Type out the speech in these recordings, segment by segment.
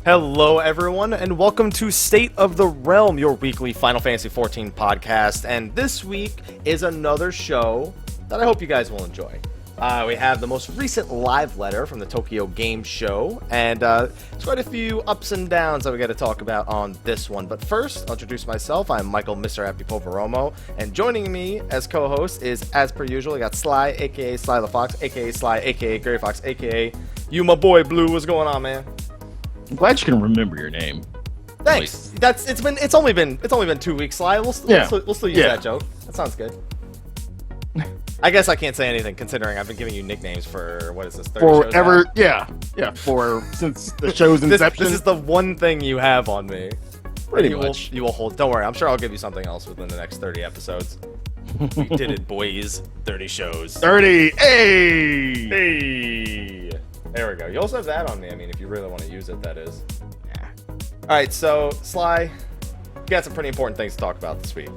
Hello, everyone, and welcome to State of the Realm, your weekly Final Fantasy XIV podcast. And this week is another show that I hope you guys will enjoy. We have the most recent live letter from the Tokyo Game Show, and there's quite a few ups and downs that we got to talk about on this one. But first, I'll introduce myself. I'm Michael, Mr. Happy Poveromo, and joining me as co-host is, as per usual, I got Slyh, aka Slythefox, aka Slyh, aka Greyfox, aka you, my boy Blue. What's going on, man? I'm glad you can remember your name. Thanks. It's only been 2 weeks, Slyh. We'll still use that joke. That sounds good. I guess I can't say anything considering I've been giving you nicknames for what is this? 30 forever. Yeah. Since the show's inception. This is the one thing you have on me. Pretty much. You will hold. Don't worry. I'm sure I'll give you something else within the next 30 episodes. We did it, boys. 30 shows. 30. Hey. There we go. You also have that on me. I mean, if you really want to use it, that is. Yeah. All right. So, Slyh, you got some pretty important things to talk about this week.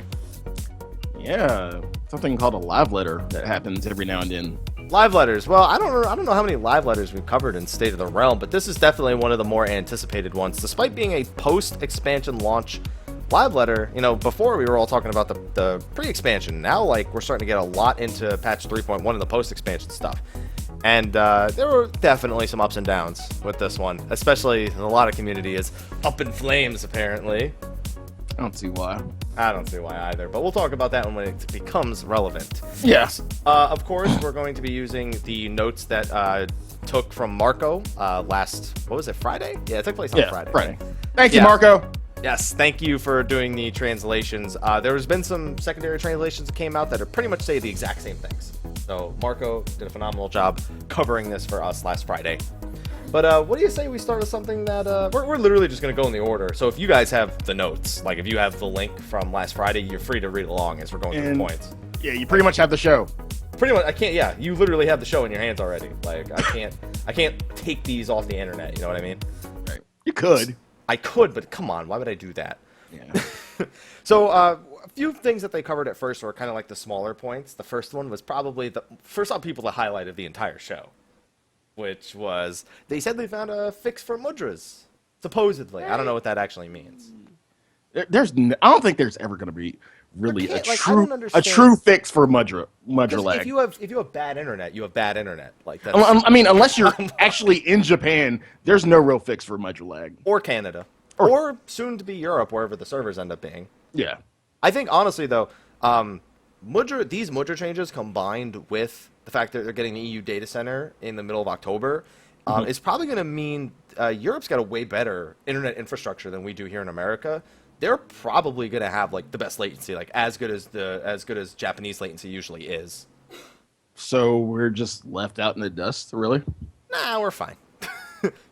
Yeah. Something called a live letter that happens every now and then. Live letters. Well, I don't know how many live letters we've covered in State of the Realm, but this is definitely one of the more anticipated ones. Despite being a post-expansion launch live letter, you know, before we were all talking about the pre-expansion. Now, like, we're starting to get a lot into patch 3.1 and the post-expansion stuff. And there were definitely some ups and downs with this one, especially a lot of community is up in flames, apparently. I don't see why. I don't see why either, but we'll talk about that when it becomes relevant. Yes. Of course, we're going to be using the notes that took from Marco last, what was it, Friday? Yeah, it took place on Friday. Thank you, Marco. Yes, thank you for doing the translations. There's been some secondary translations that came out that are pretty much say the exact same things. So Marco did a phenomenal job covering this for us last Friday. But what do you say we start with something that we're literally just going to go in the order. So if you guys have the notes, like if you have the link from last Friday, you're free to read along as we're going through the points. Yeah, you pretty much have the show. Pretty much, I can't. Yeah, you literally have the show in your hands already. Like I can't take these off the internet. You know what I mean? Right. You could. I could, but come on, why would I do that? Yeah. So a few things that they covered at first were kind of like the smaller points. The first one was probably the first on people that highlighted the entire show, which was they said they found a fix for Mudras. Supposedly, I don't know what that actually means. I don't think there's ever going to be really a like, true fix for Mudra Lag. If you have bad internet, you have bad internet. Like that's, I mean, unless you're actually in Japan, there's no real fix for Mudra Lag. Or Canada, or soon to be Europe, wherever the servers end up being. Yeah. I think honestly though, these Mudra changes combined with the fact that they're getting the EU data center in the middle of October is probably going to mean Europe's got a way better internet infrastructure than we do here in America. They're probably going to have like the best latency, like as good as Japanese latency usually is. So we're just left out in the dust, really? Nah, we're fine.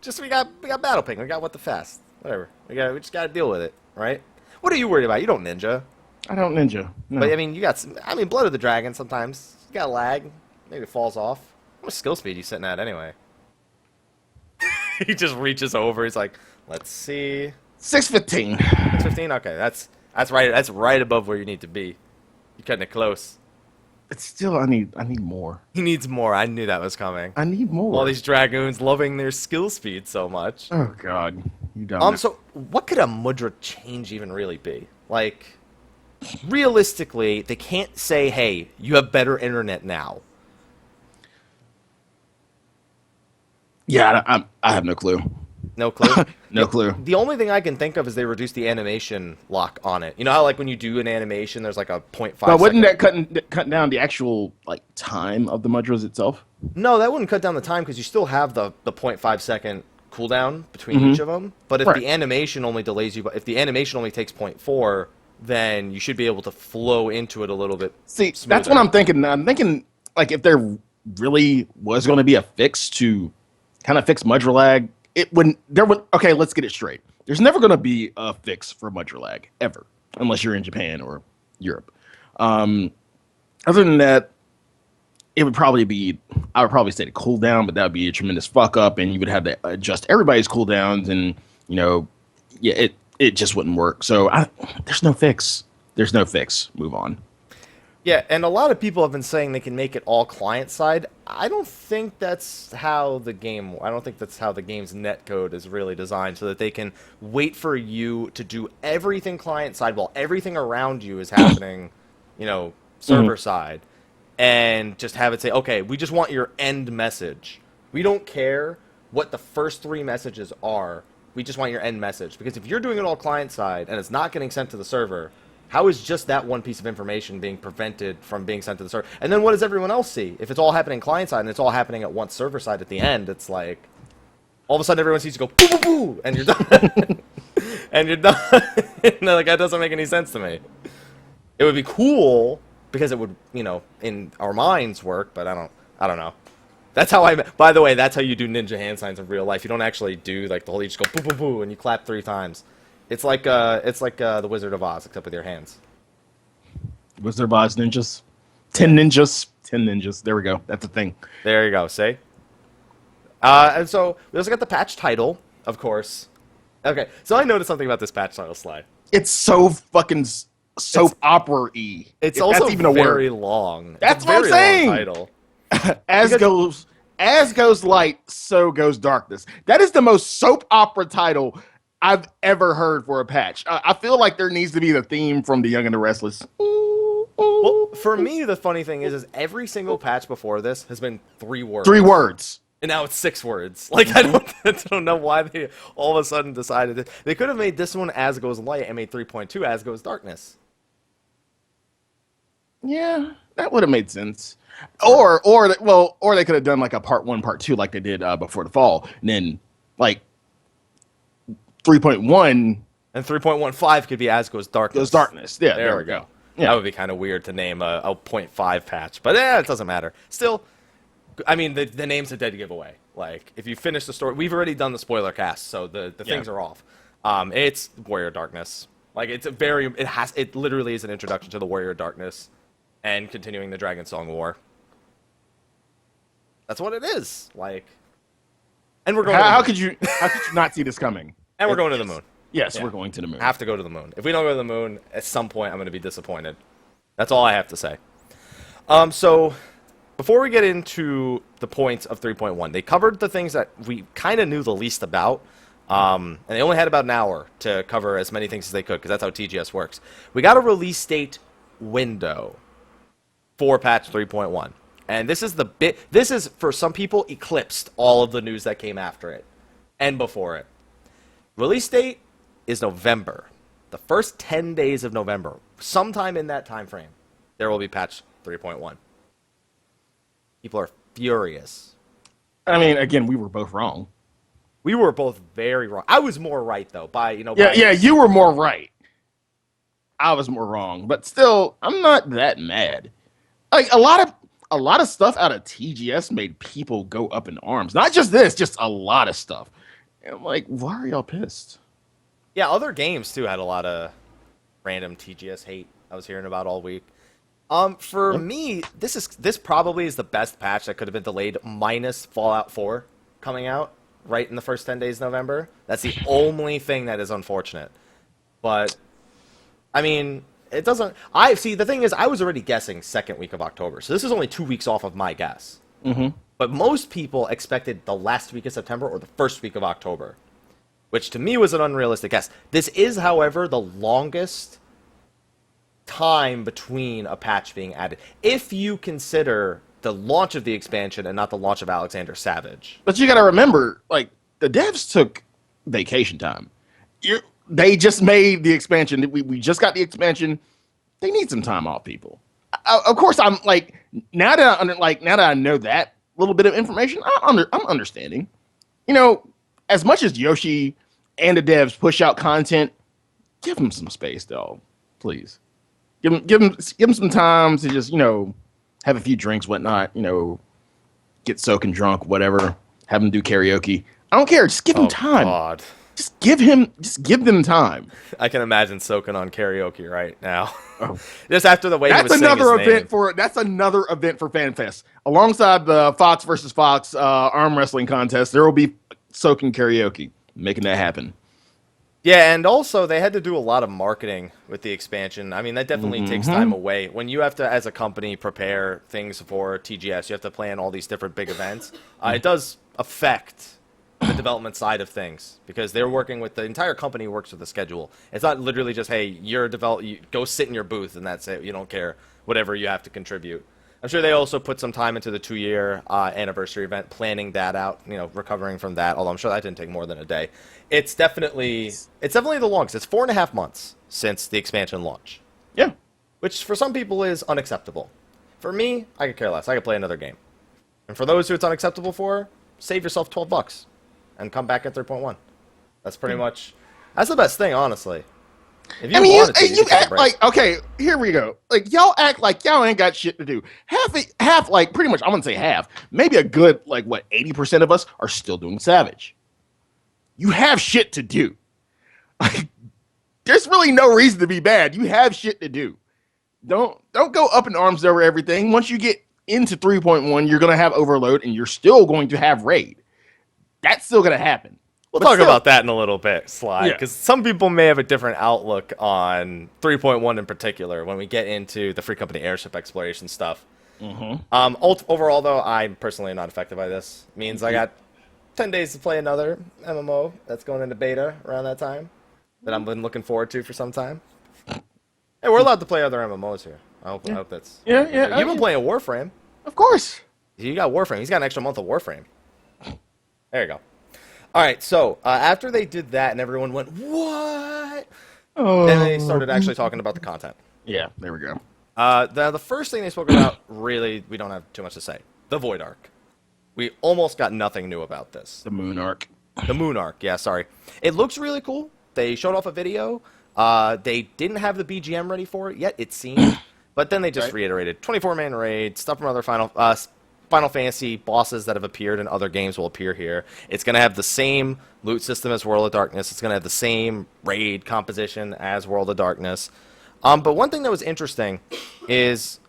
Just we got battle ping, we got what the fast, whatever. We just got to deal with it, right? What are you worried about? You don't ninja. I don't ninja. No. But I mean, Blood of the Dragon sometimes you got lag, maybe it falls off. What skill speed are you sitting at anyway? He just reaches over. He's like, let's see. 615. 615. Okay, that's right. That's right above where you need to be. You're cutting it close. It's still, I need more. He needs more. I knew that was coming. I need more. All these dragoons loving their skill speed so much. Oh God, you don't. So what could a Mudra change even really be? Like, realistically, they can't say, "Hey, you have better internet now." Yeah, I have no clue. No clue? No clue. The only thing I can think of is they reduced the animation lock on it. You know how, like, when you do an animation, there's, like, a 0.5 But wouldn't that cut down the actual, like, time of the Mudras itself? No, that wouldn't cut down the time because you still have the 0.5 second cooldown between each of them. But if the animation only delays you, if the animation only takes 0.4, then you should be able to flow into it a little bit smoother. That's what I'm thinking. I'm thinking, like, if there really was going to be a fix to kind of fix Mudra Lag, okay, let's get it straight. There's never going to be a fix for Mudra Lag, ever, unless you're in Japan or Europe. Other than that, it would probably be, I would probably say the cooldown, but that would be a tremendous fuck up, and you would have to adjust everybody's cooldowns, and, you know, yeah, it just wouldn't work. So there's no fix. There's no fix. Move on. Yeah, and a lot of people have been saying they can make it all client side. I don't think that's how the game. I don't think that's how the game's netcode is really designed, so that they can wait for you to do everything client side while everything around you is happening, server side, and just have it say, okay, we just want your end message. We don't care what the first 3 messages are. We just want your end message, because if you're doing it all client side and it's not getting sent to the server, how is just that one piece of information being prevented from being sent to the server? And then what does everyone else see? If it's all happening client side and it's all happening at once server side at the end, it's like all of a sudden everyone sees you go boo boo boo, and you're done. And you're done. Like, that doesn't make any sense to me. It would be cool because it would, in our minds work, but I don't know. That's how by the way, that's how you do ninja hand signs in real life. You don't actually do like the whole, you just go boo boo boo and you clap 3 times. It's like the Wizard of Oz, except with your hands. Wizard of Oz ninjas. 10 ninjas. 10 ninjas. There we go. That's a thing. There you go. See? And so we also got the patch title, of course. Okay, so I noticed something about this patch title, Sly. It's so fucking soap opera-y. It's also that's even very long. That's what I'm saying. Title. As goes light, so goes darkness. That is the most soap opera title I've ever heard for a patch. I feel like there needs to be the theme from The Young and the Restless. Well, for me, the funny thing is every single patch before this has been 3 words. 3 words. And now it's 6 words. Like, I don't know why they all of a sudden decided it. They could have made this one As Goes Light and made 3.2 As Goes Darkness. Yeah, that would have made sense. Or they could have done like a part 1, part 2 like they did before the fall. And then, like, 3.1 and 3.15 could be As Goes Darkness. Goes Darkness. Yeah, there we go. Yeah. That would be kind of weird to name a 0.5 patch, but it doesn't matter. Still, I mean, the name's a dead giveaway. Like, if you finish the story, we've already done the spoiler cast, so the things are off. It's Warrior Darkness. Like, it literally is an introduction to the Warrior Darkness and continuing the Dragon Song War. That's what it is. Like, and we're going. How could you not see this coming? And we're going to the moon. Yes, we're going to the moon. Have to go to the moon. If we don't go to the moon, at some point I'm going to be disappointed. That's all I have to say. So before we get into the points of 3.1, they covered the things that we kind of knew the least about. And they only had about an hour to cover as many things as they could, because that's how TGS works. We got a release date window for patch 3.1. And this is, for some people, eclipsed all of the news that came after it and before it. Release date is November. The first 10 days of November. Sometime in that time frame, there will be patch 3.1. People are furious. I mean, again, we were both wrong. We were both very wrong. I was more right, though. Yeah, you were more right. I was more wrong. But still, I'm not that mad. Like, a lot of stuff out of TGS made people go up in arms. Not just this, just a lot of stuff. And I'm like, why are y'all pissed? Yeah, other games, too, had a lot of random TGS hate I was hearing about all week. For me, this probably is the best patch that could have been delayed, minus Fallout 4 coming out right in the first 10 days of November. That's the only thing that is unfortunate. But, I mean, it doesn't... the thing is, I was already guessing second week of October, so this is only 2 weeks off of my guess. Mm-hmm. But most people expected the last week of September or the first week of October, which to me was an unrealistic guess. This is, however, the longest time between a patch being added, if you consider the launch of the expansion and not the launch of Alexander Savage. But you got to remember, like, the devs took vacation time. They just made the expansion. We just got the expansion. They need some time off, people. Of course, I'm like, now that I know that little bit of information, I'm understanding. You know, as much as Yoshi and the devs push out content, give them some space, though, please. Give them some time to just, have a few drinks, whatnot. Get soaking drunk, whatever. Have them do karaoke. I don't care. Just give them time. God. Just give them time. I can imagine soaking on karaoke right now. Oh. Just after the way that's he was another event name. That's another event for FanFest. Alongside the Fox versus Fox arm wrestling contest, there will be soaking karaoke. Making that happen. Yeah, and also they had to do a lot of marketing with the expansion. I mean, that definitely takes time away. When you have to, as a company, prepare things for TGS, you have to plan all these different big events. It does affect the development side of things because they're working with the entire company works with a schedule. It's not literally just, hey, you go sit in your booth and that's it. You don't care whatever you have to contribute. I'm sure they also put some time into the 2-year anniversary event, planning that out, recovering from that, although I'm sure that didn't take more than a day. It's definitely the longest. It's 4.5 months since the expansion launch. Yeah. Which for some people is unacceptable. For me, I could care less. I could play another game. And for those who it's unacceptable for, save yourself $12 and come back at 3.1. That's pretty much... That's the best thing, honestly. If you wanted to, you act like, okay, here we go. Like, y'all act like y'all ain't got shit to do. Half, like, pretty much, I'm gonna say half. Maybe a good, 80% of us are still doing Savage. You have shit to do. Like, there's really no reason to be bad. You have shit to do. Don't go up in arms over everything. Once you get into 3.1, you're gonna have Overload, and you're still going to have Raid. That's still gonna happen. We'll talk about that in a little bit, Sly, because some people may have a different outlook on 3.1 in particular when we get into the Free Company Airship exploration stuff. Overall, though, I'm personally not affected by this. It means I got 10 days to play another MMO that's going into beta around that time that I've been looking forward to for some time. Hey, we're allowed to play other MMOs here. I hope that's... Yeah. You've been playing Warframe. Of course. You got Warframe. He's got an extra month of Warframe. There you go. All right, so after they did that and everyone went, what? Then they started actually talking about the content. Yeah, there we go. The first thing they spoke about, really, we don't have too much to say. The Void Arc. We almost got nothing new about this. The Moon Arc. The Moon Arc, yeah, sorry. It looks really cool. They showed off a video. They didn't have the BGM ready for it yet, it seemed. But then they just reiterated 24-man raid, stuff from other Final Fantasy bosses that have appeared in other games will appear here. It's going to have the same loot system as World of Darkness. It's going to have the same raid composition as World of Darkness. But one thing that was interesting is...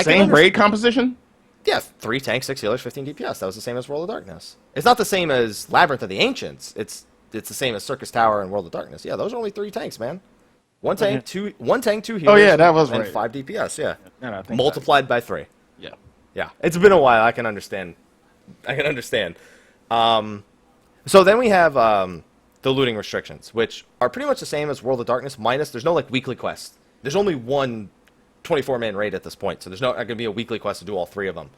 Same raid composition? Yeah, 3 tanks, 6 healers, 15 DPS. That was the same as World of Darkness. It's not the same as Labyrinth of the Ancients. It's the same as Circus Tower and World of Darkness. Yeah, those are only 3 tanks, man. One tank, 2 healers, oh, yeah, that was and right. 5 DPS, yeah. No, multiplied by 3. Yeah. Yeah, it's been a while. I can understand. So then we have the looting restrictions, which are pretty much the same as World of Darkness, minus there's no weekly quest. There's only one 24-man raid at this point, so there's not going to be a weekly quest to do all 3 of them.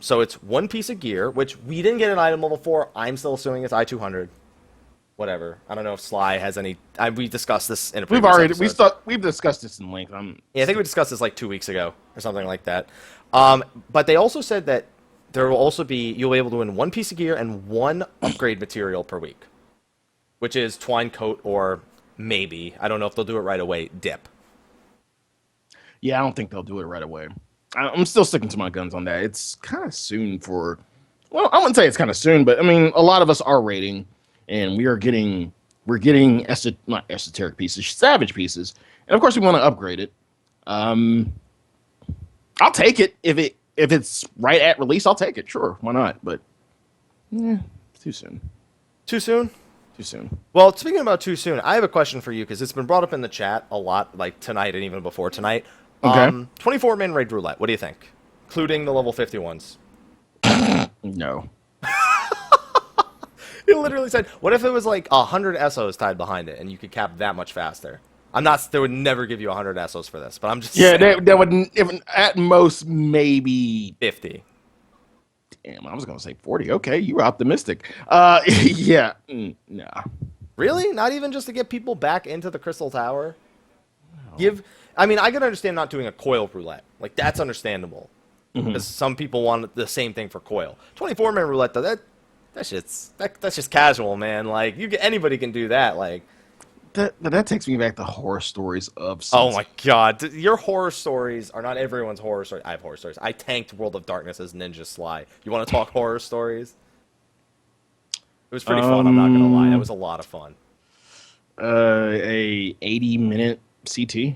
So it's 1 piece of gear, which we didn't get an item level for. I'm still assuming it's I-200. Whatever. I don't know if Sly has any. We discussed this in a previous episode. We've discussed this in length. Yeah, I think we discussed this 2 weeks ago or something like that. But they also said that there will also be you'll be able to win 1 piece of gear and 1 upgrade material per week, which is Twine Coat or maybe, I don't know if they'll do it right away, Dip. Yeah, I don't think they'll do it right away. I'm still sticking to my guns on that. It's kind of soon for. Well, I wouldn't say it's kind of soon, but I mean, a lot of us are raiding. And we're getting not esoteric pieces, savage pieces, and of course we want to upgrade it. I'll take it if it's right at release. I'll take it, sure, why not? But yeah, too soon. Too soon? Too soon. Well, speaking about too soon, I have a question for you because it's been brought up in the chat a lot, tonight and even before tonight. Okay. 24-man raid roulette. What do you think, including the level 51s? No. He literally said, what if it was 100 SOs tied behind it and you could cap that much faster? They would never give you 100 SOs for this, but I'm just saying. Yeah, that would, if, at most, maybe 50. Damn, I was going to say 40. Okay, you were optimistic. Yeah, nah. Really? Not even just to get people back into the Crystal Tower? No. I can understand not doing a coil roulette. That's understandable. Because some people want the same thing for coil. 24-man roulette, though, that's just casual, man. Anybody can do that. That takes me back to horror stories of. Oh my god, your horror stories are not everyone's horror stories. I have horror stories. I tanked World of Darkness as Ninja Sly. You want to talk horror stories? It was pretty fun. I'm not gonna lie. That was a lot of fun. A 80-minute CT.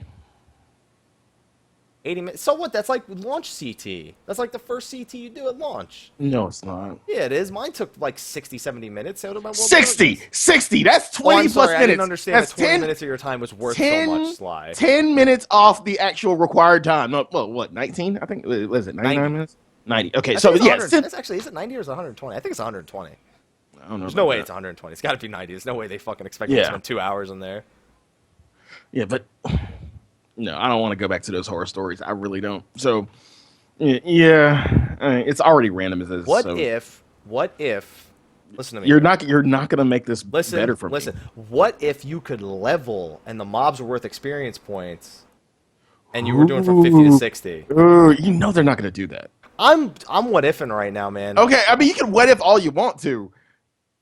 80 minutes. So what? That's like launch CT. That's like the first CT you do at launch. No, it's not. Yeah, it is. Mine took like 60, 70 minutes. 60! That's 20 I'm plus sorry, minutes. I didn't understand That's that 20 minutes of your time was worth 10, so much, Sly. 10 minutes off the actual required time. No, well, what, 19? I think, what is it, 99 90. minutes? 90. Okay, I so think yeah. that's actually, is it 90 or is it 120? I think it's 120. I don't know. There's no way it's 120. It's got to be 90. There's no way they fucking expect me to spend 2 hours in there. Yeah, but no, I don't want to go back to those horror stories. I really don't. So, yeah, it's already random as is. What if, listen to me. You're not going to make this better for me. Listen, what if you could level and the mobs were worth experience points and you were doing from 50 to 60? You know they're not going to do that. I'm what ifing right now, man. Okay, I mean, you can what if all you want to.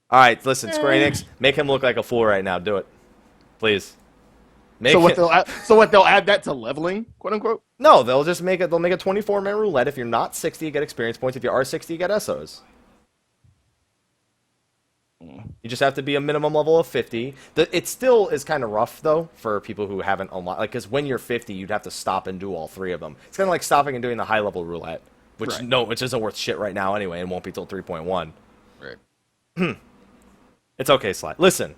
All right, listen, Square Enix, make him look like a fool right now. Do it. Please. So what they'll add that to leveling, quote unquote? No, they'll just make it. They'll make a 24-man roulette. If you're not 60, you get experience points. If you are 60, you get SOs. You just have to be a minimum level of 50. It still is kind of rough though for people who haven't unlocked. Like, because when you're 50, you'd have to stop and do all 3 of them. It's kind of like stopping and doing the high-level roulette, which which isn't worth shit right now anyway, and won't be till 3.1. Right. It's okay, Sly. Listen,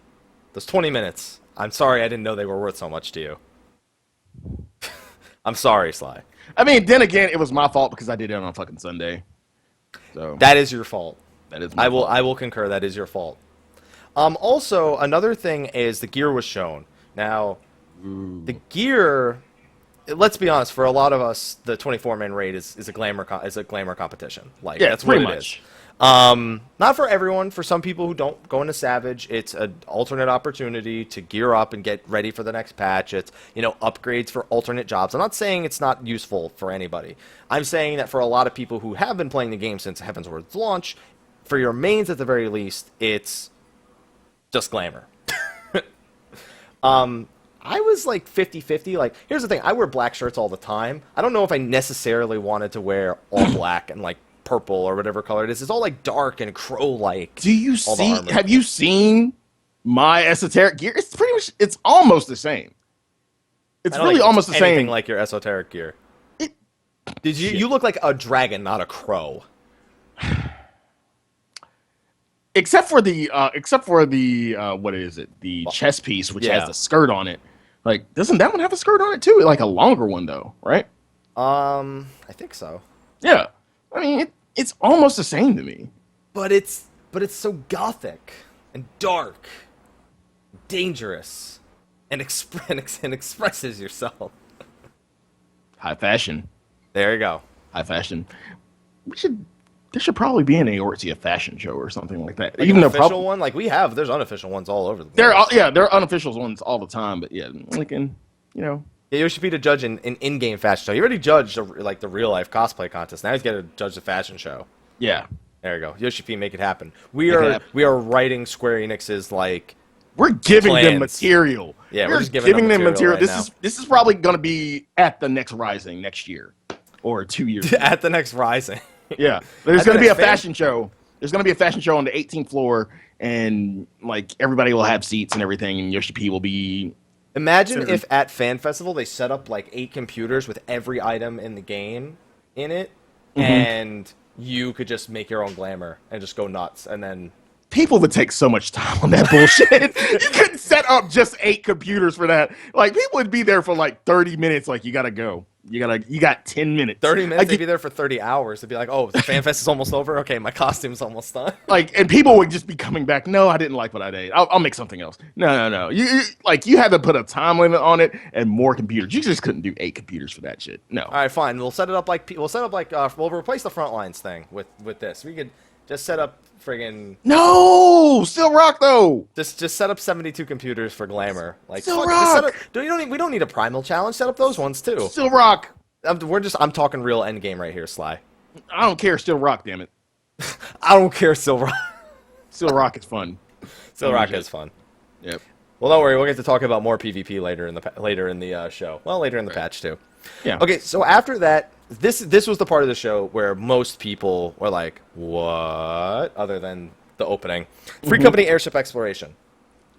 those 20 minutes. I'm sorry I didn't know they were worth so much to you. I'm sorry, Sly. I mean, then again, it was my fault because I did it on a fucking Sunday. So that is your fault. That is my fault. I will concur. That is your fault. Also, another thing is the gear was shown. Now, the gear. Let's be honest. For a lot of us, the 24-man raid is a glamour competition. Like that's what it is. Not for everyone. For some people who don't go into Savage, it's an alternate opportunity to gear up and get ready for the next patch. It's, upgrades for alternate jobs. I'm not saying it's not useful for anybody. I'm saying that for a lot of people who have been playing the game since Heavensward's launch, for your mains at the very least, it's just glamour. I was like 50-50. Like, here's the thing. I wear black shirts all the time. I don't know if I necessarily wanted to wear all black and like purple or whatever color it is. It's all like dark and crow-like. Have you seen my esoteric gear? It's pretty much, it's almost the same. It's really almost the same. Anything like your esoteric gear. You look like a dragon, not a crow. Except for the what is it? The chest piece, which has the skirt on it. Like, doesn't that one have a skirt on it too? Like a longer one though, right? I think so. Yeah. I mean, it's almost the same to me. But it's so gothic and dark, dangerous, and expresses yourself. High fashion. There you go. High fashion. There should probably be an Aortia fashion show or something like that. Like even an official one, like we have. There's unofficial ones all over the place. There are unofficial ones all the time, but yeah, like Yeah, you should be to judge an in-game fashion show. You already judged the real-life cosplay contest. Now he's got to judge the fashion show. Yeah. There you go. Yoshi make it happen. We are writing Square Enix's we're giving plans. them material. Yeah, we're just giving them material. Right this is probably going to be at the next Rising next year or 2 years. At the next Rising. Yeah. There's going to be a fashion show. There's going to be a fashion show on the 18th floor, and everybody will have seats and everything, and Yoshi P will be. Imagine if at Fan Festival they set up 8 computers with every item in the game in it, and you could just make your own glamour and just go nuts, and then people would take so much time on that bullshit. You couldn't set up just 8 computers for that. People would be there for 30 minutes. You gotta go. You got 10 minutes. 30 minutes. They'd be there for 30 hours. They'd be like, "Oh, the Fan Fest is almost over. Okay, my costume's almost done." And people would just be coming back. No, I didn't like what I did. I'll make something else. No. You had to put a time limit on it and more computers. You just couldn't do 8 computers for that shit. No. All right, fine. We'll set it up we'll replace the Frontlines thing with this. We could just set up friggin' No, still rock though. Just set up 72 computers for glamour. Still rock. We don't need a primal challenge. Set up those ones too. Still rock. I'm talking real end game right here, Sly. I don't care. Still rock, damn it. I don't care. Still rock. Still rock is fun. Still rock is fun. Yep. Well, don't worry. We'll get to talk about more PvP later in the show. Well, later in the patch too. Yeah. Okay. So after that, this was the part of the show where most people were like, "What?" Other than the opening, Free Company Airship Exploration.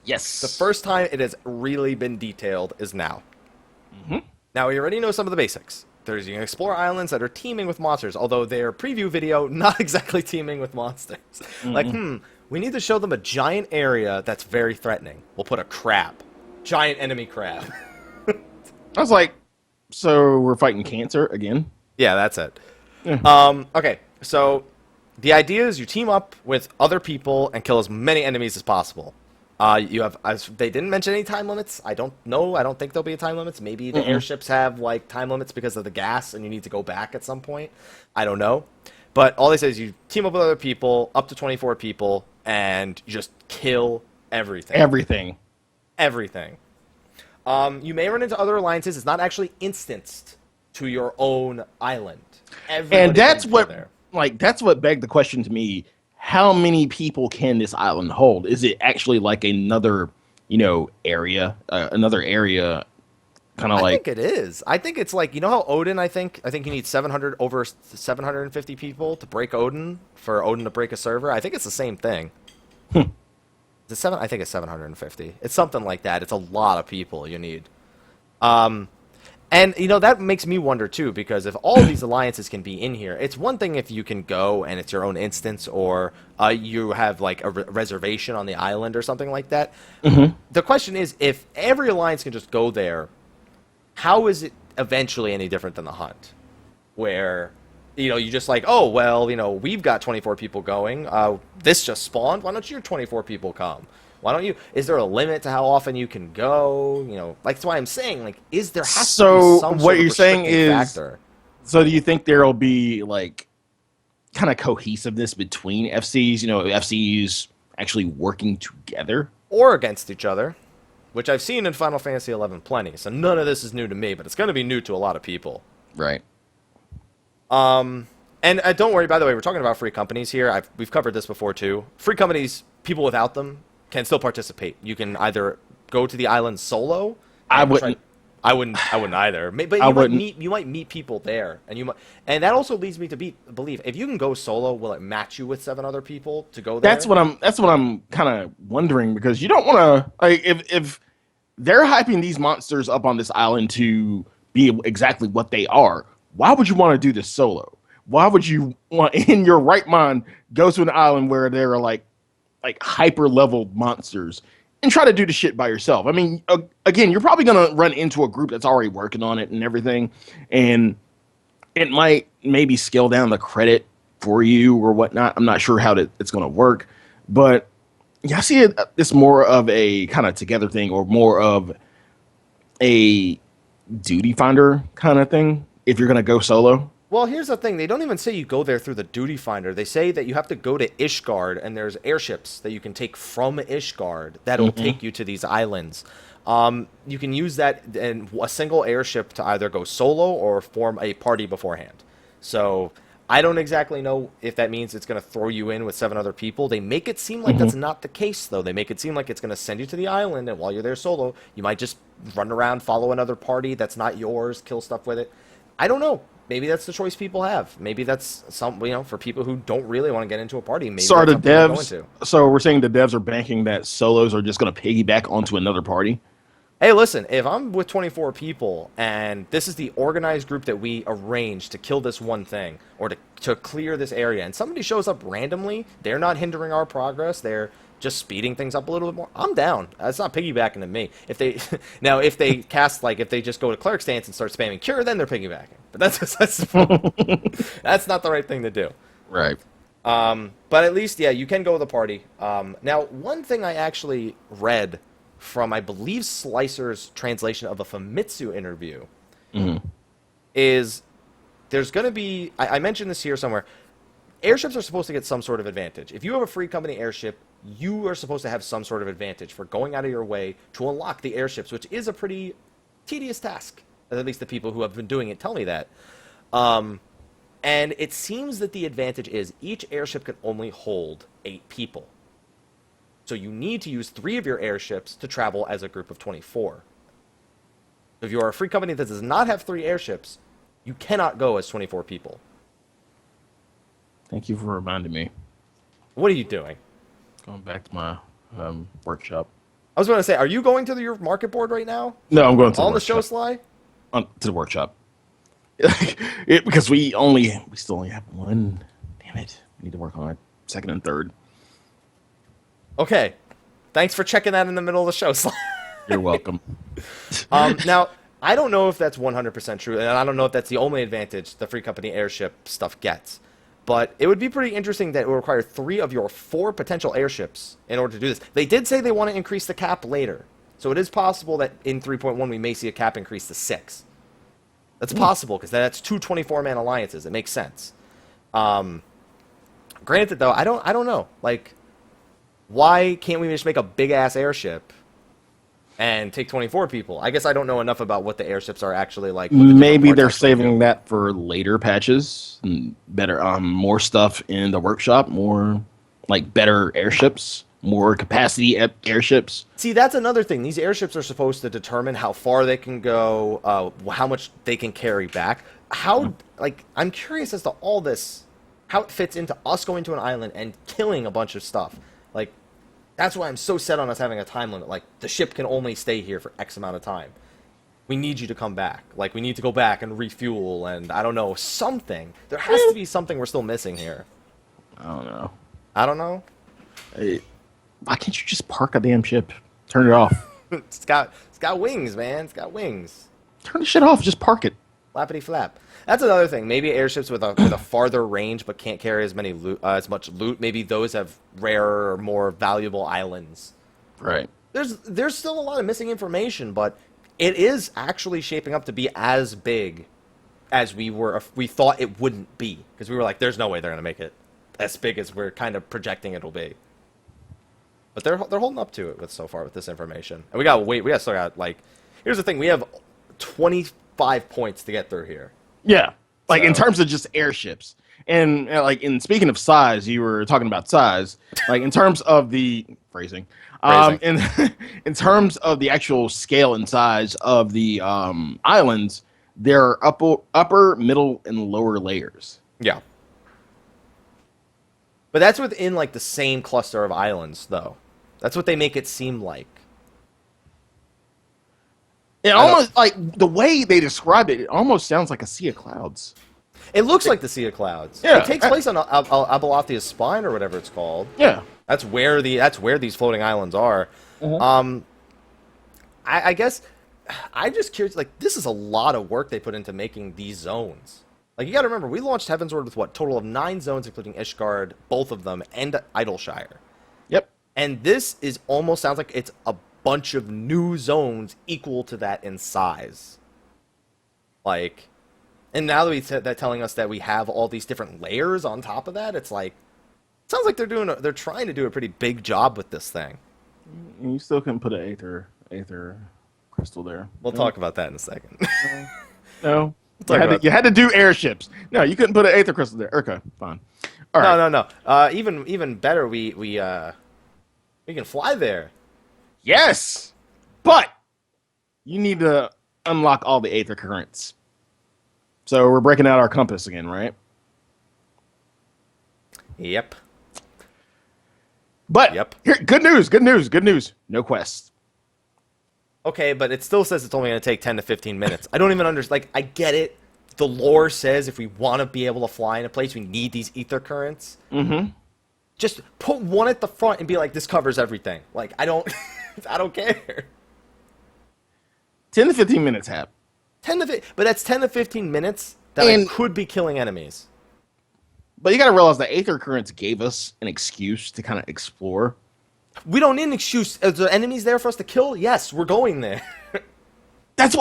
Yes. The first time it has really been detailed is now. Now we already know some of the basics. you can explore islands that are teeming with monsters, although their preview video, not exactly teeming with monsters. Like, we need to show them a giant area that's very threatening. We'll put a crab. Giant enemy crab. I was like, so we're fighting cancer again? Yeah, that's it. Yeah. Okay, so the idea is you team up with other people and kill as many enemies as possible. You have, they didn't mention any time limits. I don't know. I don't think there'll be time limits. Maybe the airships have like time limits because of the gas, and you need to go back at some point. I don't know. But all they say is you team up with other people, up to 24 people, and you just kill everything. Everything. You may run into other alliances. It's not actually instanced to your own island. And that's what, that's what begged the question to me. How many people can this island hold? Is it actually like another, area, kind of like? I think it is. I think it's like, how Odin, I think you need over 750 people to break Odin, for Odin to break a server. I think it's the same thing. I think it's 750. It's something like that. It's a lot of people you need. And, that makes me wonder, too, because if all these alliances can be in here, it's one thing if you can go and it's your own instance, or you have, like, a reservation on the island or something like that. The question is, if every alliance can just go there, how is it eventually any different than the hunt? Where, you just like, oh, well, we've got 24 people going. This just spawned. Why don't your 24 people come? Why don't you? Is there a limit to how often you can go? That's why I'm saying, like, has to be some what you're saying is factor. So do you think there'll be like kind of cohesiveness between FCs? FCs actually working together or against each other, which I've seen in Final Fantasy XI plenty. So none of this is new to me, but it's going to be new to a lot of people. Right. And don't worry. By the way, we're talking about free companies here. We've covered this before too. Free companies, people without them can still participate. You can either go to the island solo. I wouldn't either. But you might meet people there, and that also leads me to believe if you can go solo, will it match you with 7 other people to go there? That's what I'm kind of wondering, because you don't want to, like, if they're hyping these monsters up on this island to be exactly what they are, why would you want to do this solo? Why would you want, in your right mind, go to an island where there are like hyper level monsters and try to do the shit by yourself? I mean, again, you're probably going to run into a group that's already working on it and everything, and it might maybe scale down the credit for you or whatnot. I'm not sure how it's going to work, but yeah, I see it's more of a kind of together thing, or more of a duty finder kind of thing if you're going to go solo. Well, here's the thing. They don't even say you go there through the duty finder. They say that you have to go to Ishgard, and there's airships that you can take from Ishgard that'll take you to these islands. You can use that in a single airship to either go solo or form a party beforehand. So I don't exactly know if that means it's going to throw you in with 7 other people. They make it seem like that's not the case, though. They make it seem like it's going to send you to the island, and while you're there solo, you might just run around, follow another party that's not yours, kill stuff with it. I don't know. Maybe that's the choice people have. Maybe that's for people who don't really want to get into a party. Maybe so are the devs? So we're saying the devs are banking that solos are just going to piggyback onto another party. Hey, listen, if I'm with 24 people and this is the organized group that we arranged to kill this one thing or to clear this area, and somebody shows up randomly, they're not hindering our progress, they're just speeding things up a little bit more, I'm down. That's not piggybacking to me. If they if they just go to cleric stance and start spamming cure, then they're piggybacking. But that's not the right thing to do. Right. But at least, yeah, you can go with a party. Now, one thing I actually read from, I believe, Slicer's translation of a Famitsu interview is there's going to be, I mentioned this here somewhere, airships are supposed to get some sort of advantage. If you have a free company airship, you are supposed to have some sort of advantage for going out of your way to unlock the airships, which is a pretty tedious task. At least the people who have been doing it tell me that. And it seems that the advantage is each airship can only hold 8 people. So you need to use 3 of your airships to travel as a group of 24. If you are a free company that does not have 3 airships, you cannot go as 24 people. Thank you for reminding me. What are you doing? Going back to my workshop. I was going to say, are you going to your market board right now? No, I'm going to on the show, Sly? To the workshop. Because we still only have one. Damn it. We need to work on it. Second and third. Okay. Thanks for checking that in the middle of the show, Sly. You're welcome. Now, I don't know if that's 100% true, and I don't know if that's the only advantage the Free Company Airship stuff gets. But it would be pretty interesting that it would require 3 of your 4 potential airships in order to do this. They did say they want to increase the cap later. So it is possible that in 3.1 we may see a cap increase to 6. That's possible, because that's 2 24-man alliances. It makes sense. Granted, though, I don't know. Like, why can't we just make a big-ass airship and take 24 people? I guess I don't know enough about what the airships are actually like. Maybe they're saving that for later patches and better, more stuff in the workshop, more like better airships, more capacity airships. See, that's another thing. These airships are supposed to determine how far they can go, how much they can carry back. I'm curious as to all this, how it fits into us going to an island and killing a bunch of stuff. Like, that's why I'm so set on us having a time limit. Like, the ship can only stay here for X amount of time. We need you to come back. Like, we need to go back and refuel and, I don't know, something. There has to be something we're still missing here. I don't know. I don't know. Why can't you just park a damn ship? Turn it off. It's got wings, man. It's got wings. Turn the shit off. Just park it. Flappity flap. That's another thing. Maybe airships with a farther range but can't carry as much loot. Maybe those have rarer or more valuable islands. Right. There's still a lot of missing information, but it is actually shaping up to be as big as we thought it wouldn't be, because we were like, there's no way they're gonna make it as big as we're kind of projecting it'll be. But they're holding up to it so far with this information. And we still got, like, here's the thing, we have 25 points to get through here. Yeah. Like, in terms of just airships. And, in speaking of size, you were talking about size. Like, in terms of the phrasing. In terms of the actual scale and size of the islands, there are upper, middle, and lower layers. Yeah. But that's within, like, the same cluster of islands, though. That's what they make it seem like. It almost, like, the way they describe it, it almost sounds like a sea of clouds. It looks like the Sea of Clouds. Yeah. It takes place on Abeloth's Spine, or whatever it's called. Yeah. That's where these floating islands are. Mm-hmm. I guess I'm just curious. Like, this is a lot of work they put into making these zones. Like, you got to remember, we launched Heavensward with total of 9 zones, including Ishgard, both of them, and Idleshire. Yep. And this almost sounds like it's a bunch of new zones equal to that in size. Like, and now that they're telling us that we have all these different layers on top of that, it's like, it sounds like they're trying to do a pretty big job with this thing. You still couldn't put an aether crystal there. We'll talk about that in a second. No. You had to do airships. No, you couldn't put an aether crystal there. Okay, fine. All right. No. Even better, we can fly there. Yes, but you need to unlock all the aether currents. So we're breaking out our compass again, right? Yep. But yep. Here, good news. No quests. Okay, but it still says it's only going to take 10 to 15 minutes. I don't even understand. Like, I get it. The lore says if we want to be able to fly in a place, we need these ether currents. Mm-hmm. Just put one at the front and be like, this covers everything. Like, I don't care. 10 to 15 minutes, Hap. But that's 10 to 15 minutes that I could be killing enemies. But you got to realize that aether currents gave us an excuse to kind of explore. We don't need an excuse. Are there enemies there for us to kill? Yes, we're going there. That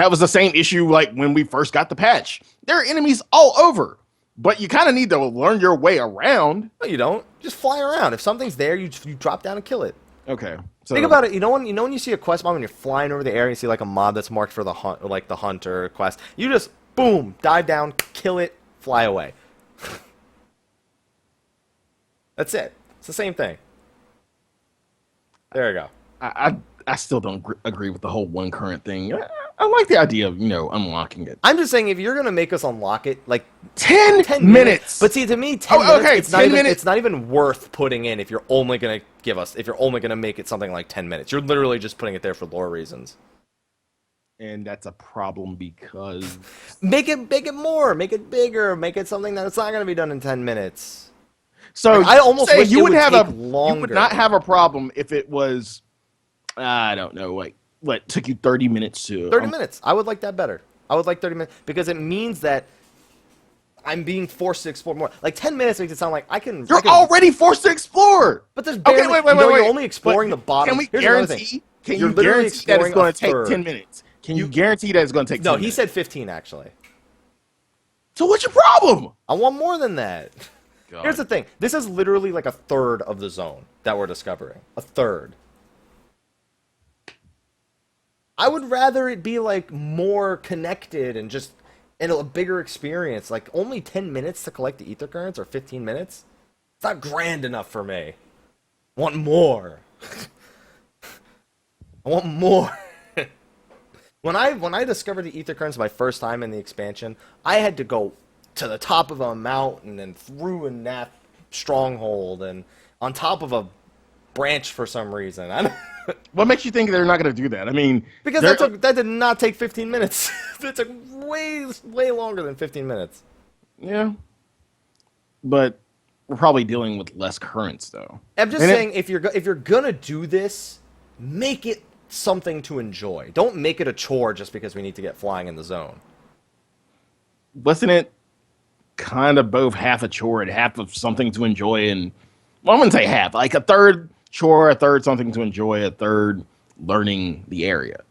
was the same issue like when we first got the patch. There are enemies all over, but you kind of need to learn your way around. No, you don't. Just fly around. If something's there, you drop down and kill it. Okay. So think about it. You know when you see a quest mob when you're flying over the area, and you see like a mob that's marked for the hunt, or like the hunter quest. You just boom, dive down, kill it, fly away. That's it. It's the same thing. There you go. I still don't agree with the whole one current thing. I like the idea of, unlocking it. I'm just saying, if you're going to make us unlock it, like 10 minutes. But see, to me, 10 minutes, it's not even worth putting in if you're only going to make it something like 10 minutes. You're literally just putting it there for lore reasons. And that's a problem because Make it more, make it bigger, make it something that's not going to be done in 10 minutes. so Like, I almost wish you it would would have take you longer. would not have a problem if it was I don't know, like what took you 30 minutes to 30 minutes. I would like that better. I would like 30 minutes because it means that I'm being forced to explore more. Like 10 minutes makes it sound like I can. You're already forced to explore. But there's barely. Wait. You're only exploring the bottom. Can we Here's another thing. guarantee? Can You're you literally guarantee that it's exploring going a to take third. 10 minutes? Can you guarantee that it's going to take 10 No, minutes? he said 15 actually. So what's your problem? I want more than that. God. Here's the thing. This is literally like a third of the zone that we're discovering. A third. I would rather it be like more connected and just in a bigger experience. Like only 10 minutes to collect the ether currents or 15 minutes? It's not grand enough for me. I want more. I want more. When I discovered the ether currents my first time in the expansion, I had to go to the top of a mountain and through a nap stronghold and on top of a branch for some reason. What makes you think they're not going to do that? I mean, because that did not take 15 minutes. It took way longer than 15 minutes. Yeah, but we're probably dealing with less currents though. I'm just saying, if you're gonna do this, make it something to enjoy. Don't make it a chore just because we need to get flying in the zone. Wasn't it kind of both half a chore and half of something to enjoy? And well, I wouldn't say half, like a third chore, a third something to enjoy, a third learning the area.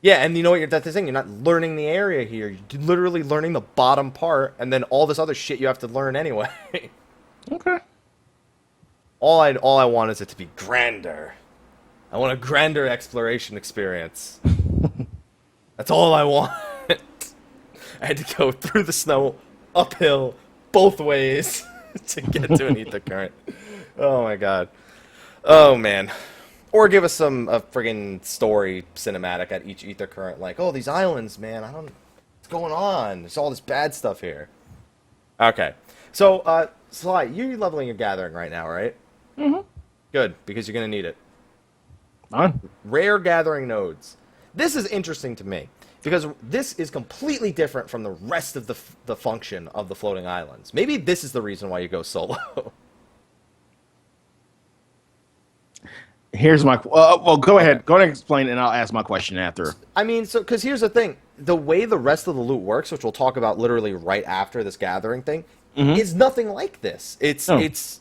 Yeah, and you know what? That's the thing. You're not learning the area here. You're literally learning the bottom part, and then all this other shit you have to learn anyway. Okay. All I want is it to be grander. I want a grander exploration experience. That's all I want. I had to go through the snow, uphill, both ways to get to an ether current. Oh my god. Oh man. Or give us a friggin' story cinematic at each ether current, like, oh, these islands, man, what's going on? There's all this bad stuff here. Okay. So, Sly, you're leveling your gathering right now, right? Mm-hmm. Good, because you're gonna need it. On. Rare gathering nodes. This is interesting to me because this is completely different from the rest of the function of the floating islands. Maybe this is the reason why you go solo. Here's my well. Go ahead. Go ahead and explain, and I'll ask my question after. I mean, so because here's the thing: the way the rest of the loot works, which we'll talk about literally right after this gathering thing, is nothing like this. It's.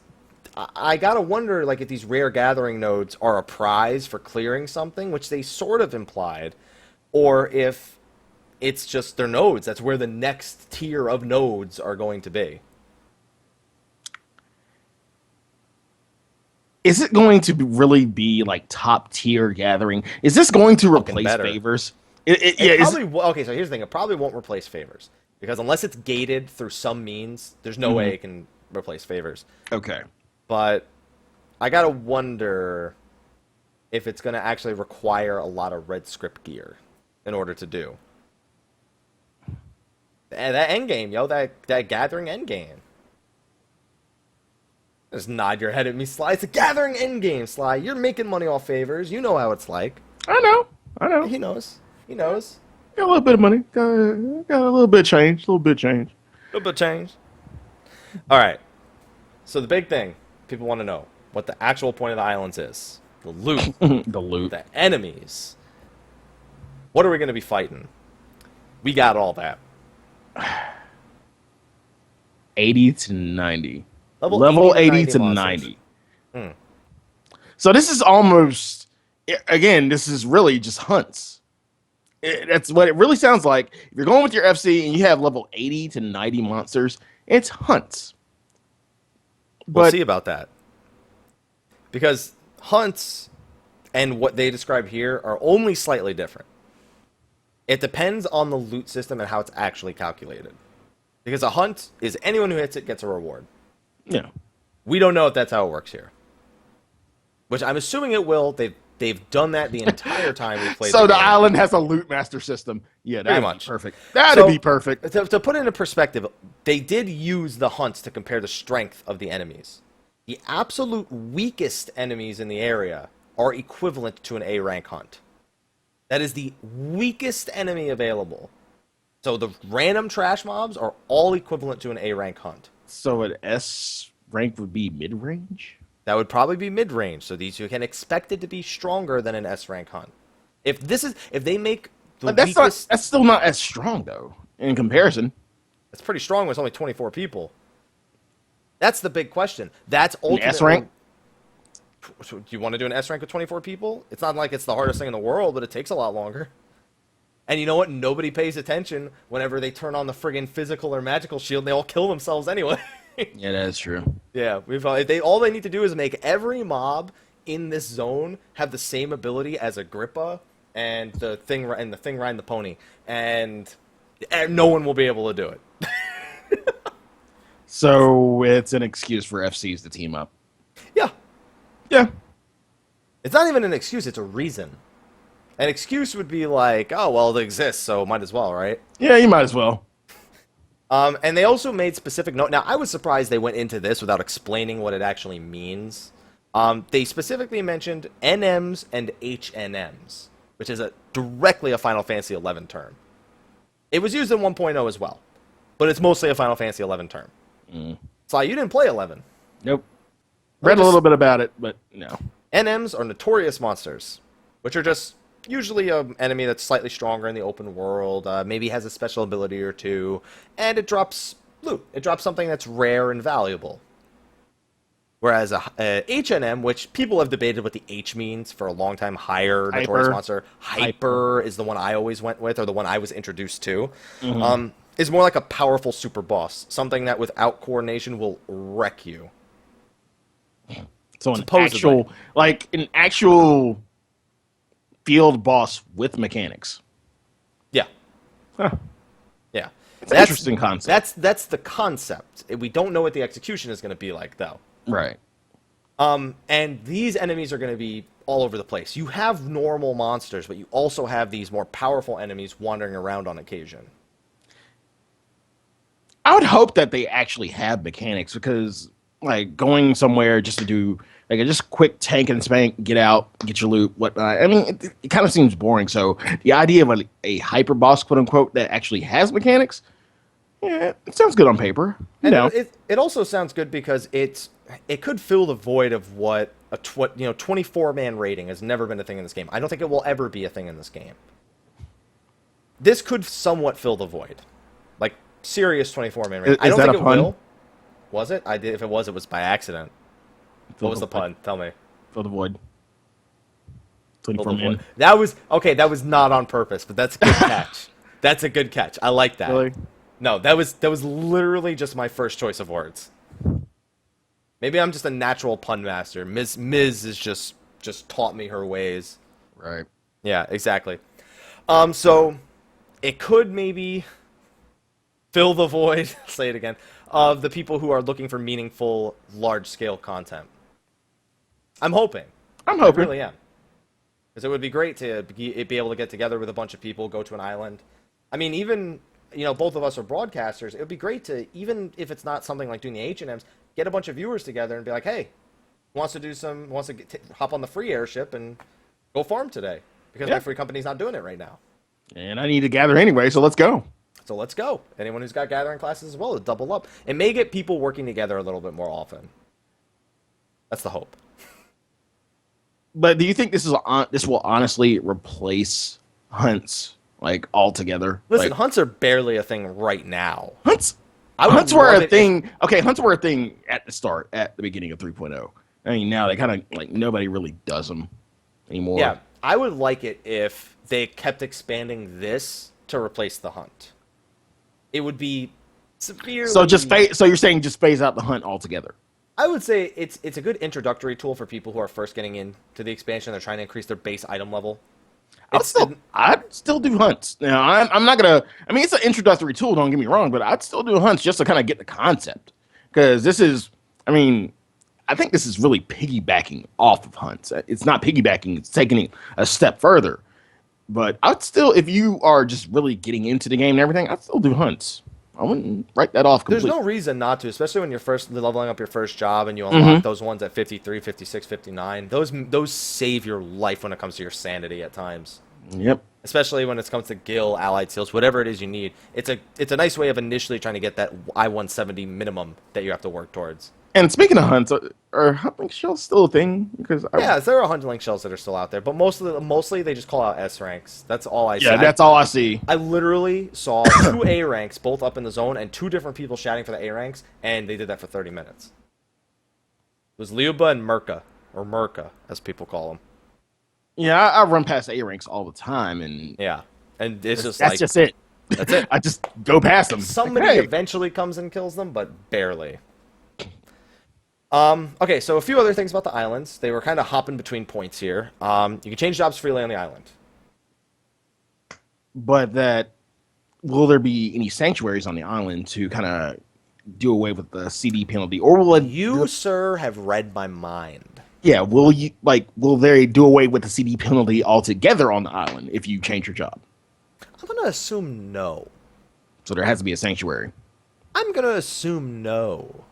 I gotta wonder, like, if these rare gathering nodes are a prize for clearing something, which they sort of implied, or if it's just their nodes. That's where the next tier of nodes are going to be. Is it going to really be like top tier gathering? Is this going to replace better. favors? Okay, so here's the thing: it probably won't replace favors because unless it's gated through some means, there's no way it can replace favors. Okay. But I gotta wonder if it's gonna actually require a lot of red script gear in order to do. And that endgame, yo, that gathering endgame. Just nod your head at me, Sly. It's a gathering endgame, Sly. You're making money off favors. You know how it's like. I know. He knows. Got a little bit of money. Got a little bit of change. A little bit of change. All right. So the big thing people want to know what the actual point of the islands is. The loot. The loot. The enemies. What are we going to be fighting? We got all that. 80 to 90. Level 80 to 90. So this is almost, again, this is really just hunts. That's what it really sounds like. If you're going with your FC and you have level 80 to 90 monsters, it's hunts. We'll see about that. Because hunts and what they describe here are only slightly different. It depends on the loot system and how it's actually calculated. Because a hunt is anyone who hits it gets a reward. Yeah. We don't know if that's how it works here. Which I'm assuming it will. They've done that the entire time we played. So the island has a loot master system. Yeah, that'd be perfect. That'd be perfect. To put it into perspective, they did use the hunts to compare the strength of the enemies. The absolute weakest enemies in the area are equivalent to an A rank hunt. That is the weakest enemy available. So the random trash mobs are all equivalent to an A rank hunt. So an S rank would be mid-range? That would probably be mid-range. So these you can expect it to be stronger than an S rank hunt. If they make the weakest, that's still not as strong though in comparison. that's pretty strong when it's only 24 people. That's the big question. That's ultimately S rank. Do you want to do an S rank with 24 people? It's not like it's the hardest thing in the world, but it takes a lot longer. And you know what? Nobody pays attention whenever they turn on the friggin' physical or magical shield. They all kill themselves anyway. Yeah, that is true. Yeah, all they need to do is make every mob in this zone have the same ability as Agrippa and the thing riding the pony, and no one will be able to do it. So it's an excuse for FCs to team up. Yeah. Yeah. It's not even an excuse, it's a reason. An excuse would be like, oh, well, it exists, so might as well, right? Yeah, you might as well. And they also made specific note. Now, I was surprised they went into this without explaining what it actually means. They specifically mentioned NMs and HNMs, which is directly a Final Fantasy XI term. It was used in 1.0 as well, but it's mostly a Final Fantasy XI term. Sly, you didn't play 11. Nope. Read a little bit about it, but no. NMs are notorious monsters, which are just usually an enemy that's slightly stronger in the open world, maybe has a special ability or two, and it drops loot. It drops something that's rare and valuable. Whereas a HNM, which people have debated what the H means for a long time, higher notorious monster. Hyper is the one I always went with, or the one I was introduced to. Is more like a powerful super boss, something that without coordination will wreck you. So an actual field boss with mechanics. Yeah. Huh. Yeah. It's an interesting concept. That's the concept. We don't know what the execution is going to be like, though. Right. And these enemies are going to be all over the place. You have normal monsters, but you also have these more powerful enemies wandering around on occasion. I would hope that they actually have mechanics, because like going somewhere just to do like a just quick tank and spank, get out, get your loot, whatnot. I mean, it kind of seems boring. So the idea of a hyper boss, quote unquote, that actually has mechanics, yeah, it sounds good on paper. It also sounds good because it could fill the void of what 24-man rating has never been a thing in this game. I don't think it will ever be a thing in this game. This could somewhat fill the void, like serious 24-man rating. I don't think it will. Was it? I did. If it was by accident. What was the pun? Tell me. Fill the void. 24-man. That was not on purpose, but that's a good catch. That's a good catch. I like that. Really? No, that was literally just my first choice of words. Maybe I'm just a natural pun master. Miz is just taught me her ways. Right. Yeah, exactly. So it could maybe fill the void, say it again, of the people who are looking for meaningful, large-scale content. I'm hoping. I really am. Because it would be great to be able to get together with a bunch of people, go to an island. I mean, even, both of us are broadcasters. It would be great to, even if it's not something like doing the H&Ms, get a bunch of viewers together and be like, hey, wants to hop on the free airship and go farm today? Because my free company's not doing it right now. And I need to gather anyway, so let's go. So let's go. Anyone who's got gathering classes as well, to double up. It may get people working together a little bit more often. That's the hope. But do you think this will honestly replace hunts like altogether? Listen, hunts are barely a thing right now. Hunts were a thing. Okay, hunts were a thing at the beginning of 3.0. I mean, now they kind of like nobody really does them anymore. Yeah, I would like it if they kept expanding this to replace the hunt. It would be severely... So you're saying just phase out the hunt altogether? I would say it's a good introductory tool for people who are first getting into the expansion. They're trying to increase their base item level. I'd still do hunts. Now, I'm not gonna... I mean, it's an introductory tool, don't get me wrong, but I'd still do hunts just to kind of get the concept. Because this is... I mean, I think this is really piggybacking off of hunts. It's not piggybacking, it's taking it a step further. But I'd still, if you are just really getting into the game and everything, I'd still do hunts. I wouldn't write that off completely. There's no reason not to, especially when you're first leveling up your first job and you unlock those ones at 53, 56, 59. Those save your life when it comes to your sanity at times. Yep. Especially when it comes to Gil, Allied Seals, whatever it is you need. It's a nice way of initially trying to get that I-170 minimum that you have to work towards. And speaking of hunts, are hunting shells still a thing? Because There are hunting shells that are still out there, but mostly they just call out S ranks. That's all I see. Yeah, that's all I see. I literally saw 2 A ranks both up in the zone and 2 different people shouting for the A ranks, and they did that for 30 minutes. It was Liuba and Merca, or Merca, as people call them. Yeah, I run past A ranks all the time, and Yeah, and it's just that's just it. That's it. I just go past them. Somebody eventually comes and kills them, but barely. Okay, so a few other things about the islands. They were kind of hopping between points here. You can change jobs freely on the island. But will there be any sanctuaries on the island to kind of do away with the CD penalty, or will it? You, sir, have read my mind. Yeah, will they do away with the CD penalty altogether on the island if you change your job? I'm gonna assume no. So there has to be a sanctuary. I'm gonna assume no.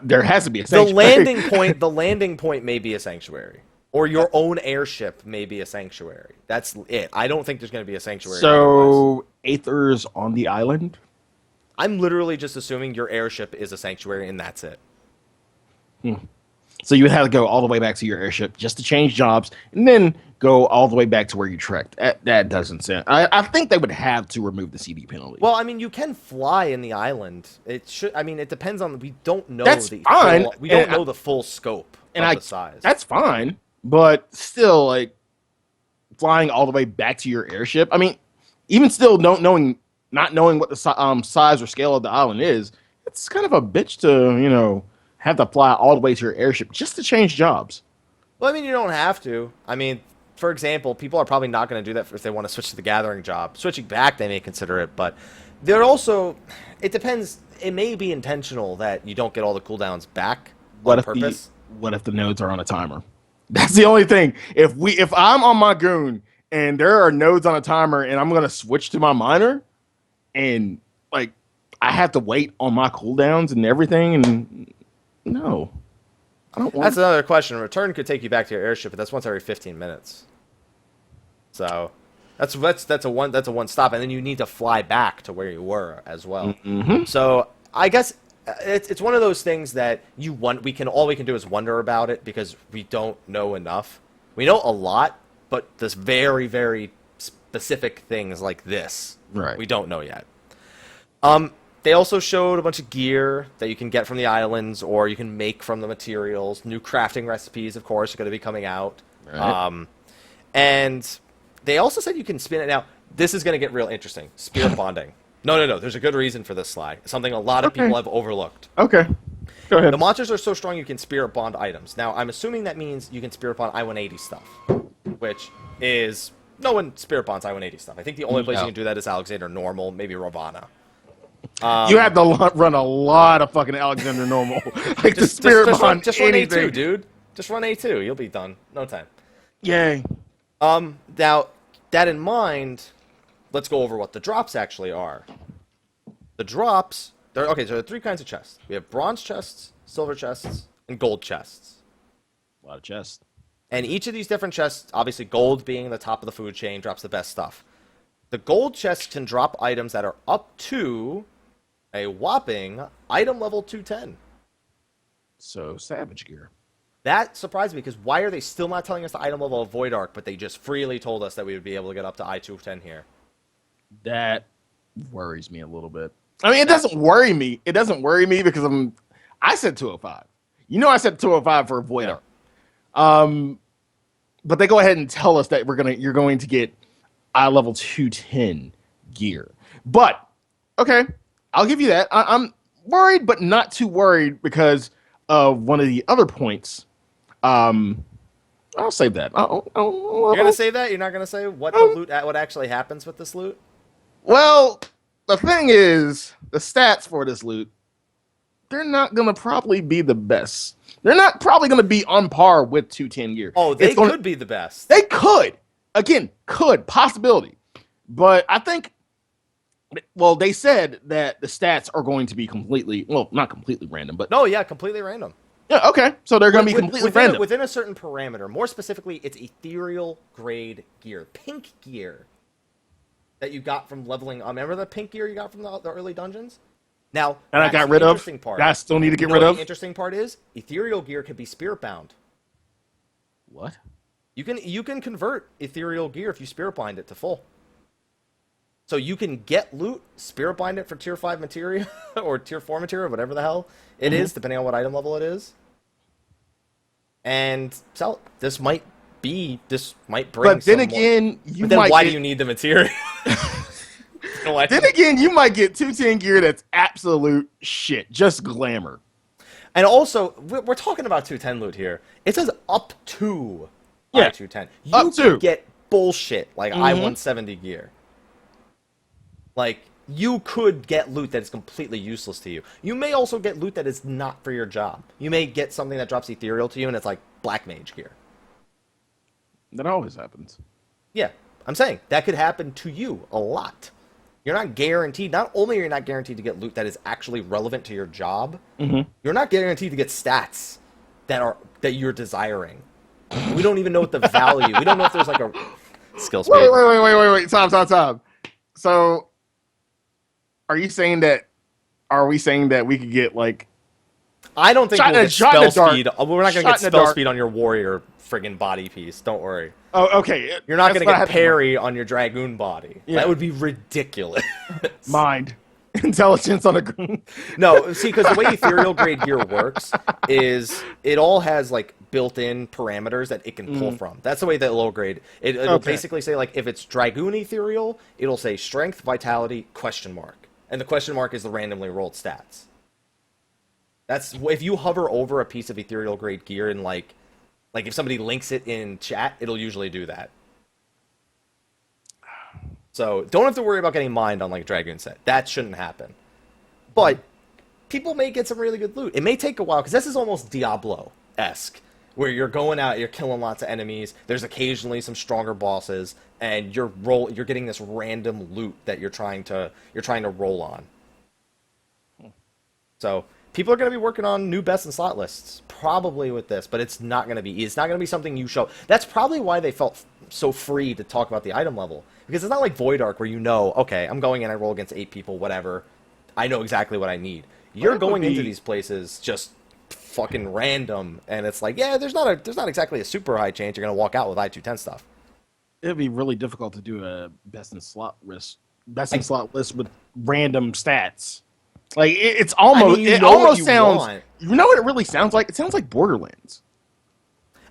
There has to be a sanctuary. The landing point may be a sanctuary, or your own airship may be a sanctuary. That's it. I don't think there's going to be a sanctuary. So Aethers on the island. I'm literally just assuming your airship is a sanctuary, and that's it. So you would have to go all the way back to your airship just to change jobs, and then go all the way back to where you trekked. That doesn't sound. I think they would have to remove the CD penalty. Well, I mean, you can fly in the island. It should. I mean, it depends on. We don't know. That's fine. We don't know the full scope of the size. That's fine, but still, like flying all the way back to your airship. I mean, even still, not knowing what the size or scale of the island is, it's kind of a bitch to have to fly all the way to your airship just to change jobs. Well, I mean, you don't have to. I mean, for example, people are probably not going to do that if they want to switch to the gathering job. Switching back, they may consider it, but they're also. It depends. It may be intentional that you don't get all the cooldowns back on purpose. What if the nodes are on a timer? That's the only thing. If I'm on my goon and there are nodes on a timer and I'm gonna switch to my miner, and like I have to wait on my cooldowns and everything, and no. That's another question. Return could take you back to your airship, but that's once every 15 minutes. So that's a one stop, and then you need to fly back to where you were as well. Mm-hmm. So I guess it's one of those things that we can do is wonder about it because we don't know enough. We know a lot, but this very, very specific things like this, right, we don't know yet. They also showed a bunch of gear that you can get from the islands, or you can make from the materials. New crafting recipes, of course, are going to be coming out. Right. And they also said you can spin it. Now, this is going to get real interesting. Spirit bonding. No. There's a good reason for this, Sly. Something a lot of people have overlooked. Okay. Go ahead. The monsters are so strong you can spirit bond items. Now, I'm assuming that means you can spirit bond I-180 stuff, which is... No one spirit bonds I-180 stuff. I think the only place you can do that is Alexander Normal, maybe Ravana. You have to run a lot of fucking Alexander Normal. Like just run A2, dude. Just run A2. You'll be done. No time. Yay. Now, that in mind, let's go over what the drops actually are. The drops... so there are 3 kinds of chests. We have bronze chests, silver chests, and gold chests. A lot of chests. And each of these different chests, obviously gold being the top of the food chain, drops the best stuff. The gold chests can drop items that are up to a whopping item level 210. So, savage gear. That surprised me, because why are they still not telling us the item level of Void Arc, but they just freely told us that we would be able to get up to I-210 here? That worries me a little bit. I mean, it doesn't worry me. It doesn't worry me because I said 205. I said 205 for Void Arc. But they go ahead and tell us that you're going to get eye level 210 gear. But okay, I'll give you that. I'm worried, but not too worried because of one of the other points. I'll save that. You're gonna say that? You're not gonna say what the loot, what actually happens with this loot? Well, the thing is, the stats for this loot, they're not gonna probably be the best. They're not probably gonna be on par with 210 gear. Oh, they could be the best. They could. Again, possibility. But I think, well, they said that the stats are going to be completely, well, not completely random, but... No, yeah, completely random. Yeah, okay. So they're going to be completely random. Within a certain parameter. More specifically, it's ethereal grade gear. Pink gear that you got from leveling. Remember the pink gear you got from the early dungeons? Now, and I got rid of. Part. I still need to get rid of. The interesting part is ethereal gear could be spirit bound. What? You can convert ethereal gear if you spirit bind it to full. So you can get loot, spirit bind it for tier 5 materia or tier 4 materia, whatever the hell it is, depending on what item level it is, and sell it. This might bring. But then again, why do you need the materia? Then again, you might get 210 gear that's absolute shit, just glamour. And also, we're talking about 210 loot here. It says up to I-210. You could get bullshit like I-170 gear. Like, you could get loot that is completely useless to you. You may also get loot that is not for your job. You may get something that drops ethereal to you, and it's like black mage gear. That always happens. Yeah, I'm saying that could happen to you a lot. You're not guaranteed. Not only are you not guaranteed to get loot that is actually relevant to your job, you're not guaranteed to get stats that you're desiring. We don't even know what the value. We don't know if there's like a skill speed. Wait. Stop. So, are we saying that we could get like? I don't think we'll get spell speed. We're not going to get spell speed on your warrior friggin' body piece. Don't worry. Oh, okay. You're not going to get parry on your dragoon body. Yeah. That would be ridiculous. Mind. Intelligence on a goon. No, see, because the way ethereal grade gear works is it all has like built-in parameters that it can pull from. That's the way that low grade. It'll basically say like if it's dragoon ethereal, it'll say strength, vitality, ? And the question mark is the randomly rolled stats. That's if you hover over a piece of ethereal grade gear and like if somebody links it in chat, it'll usually do that. So don't have to worry about getting mined on like a dragoon set. That shouldn't happen. But people may get some really good loot. It may take a while because this is almost Diablo-esque, where you're going out, you're killing lots of enemies. There's occasionally some stronger bosses, and you're getting this random loot that you're trying to roll on. So people are going to be working on new best in slot lists probably with this, but it's not going to be something you show. That's probably why they felt so free to talk about the item level, because it's not like Void Ark where okay, I'm going in, I roll against 8 people, whatever. I know exactly what I need. You're going into these places just fucking random, and it's like, yeah, there's not exactly a super high chance you're going to walk out with I-210 stuff. It'd be really difficult to do a best in slot list with random stats. Like it's almost, it almost sounds. Want. You know what it really sounds like? It sounds like Borderlands.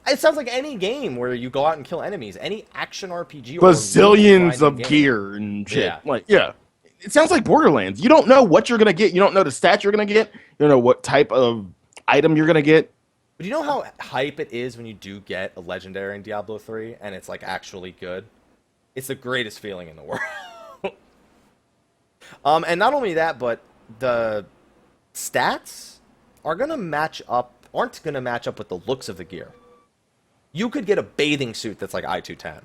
It sounds like any game where you go out and kill enemies, any action RPG. Bazillions of gear and shit. Yeah. It sounds like Borderlands. You don't know what you're gonna get. You don't know the stats you're gonna get. You don't know what type of item you're gonna get. But you know how hype it is when you do get a legendary in Diablo 3 and it's like actually good? It's the greatest feeling in the world. And not only that, but the stats aren't going to match up with the looks of the gear. You could get a bathing suit that's like I-210.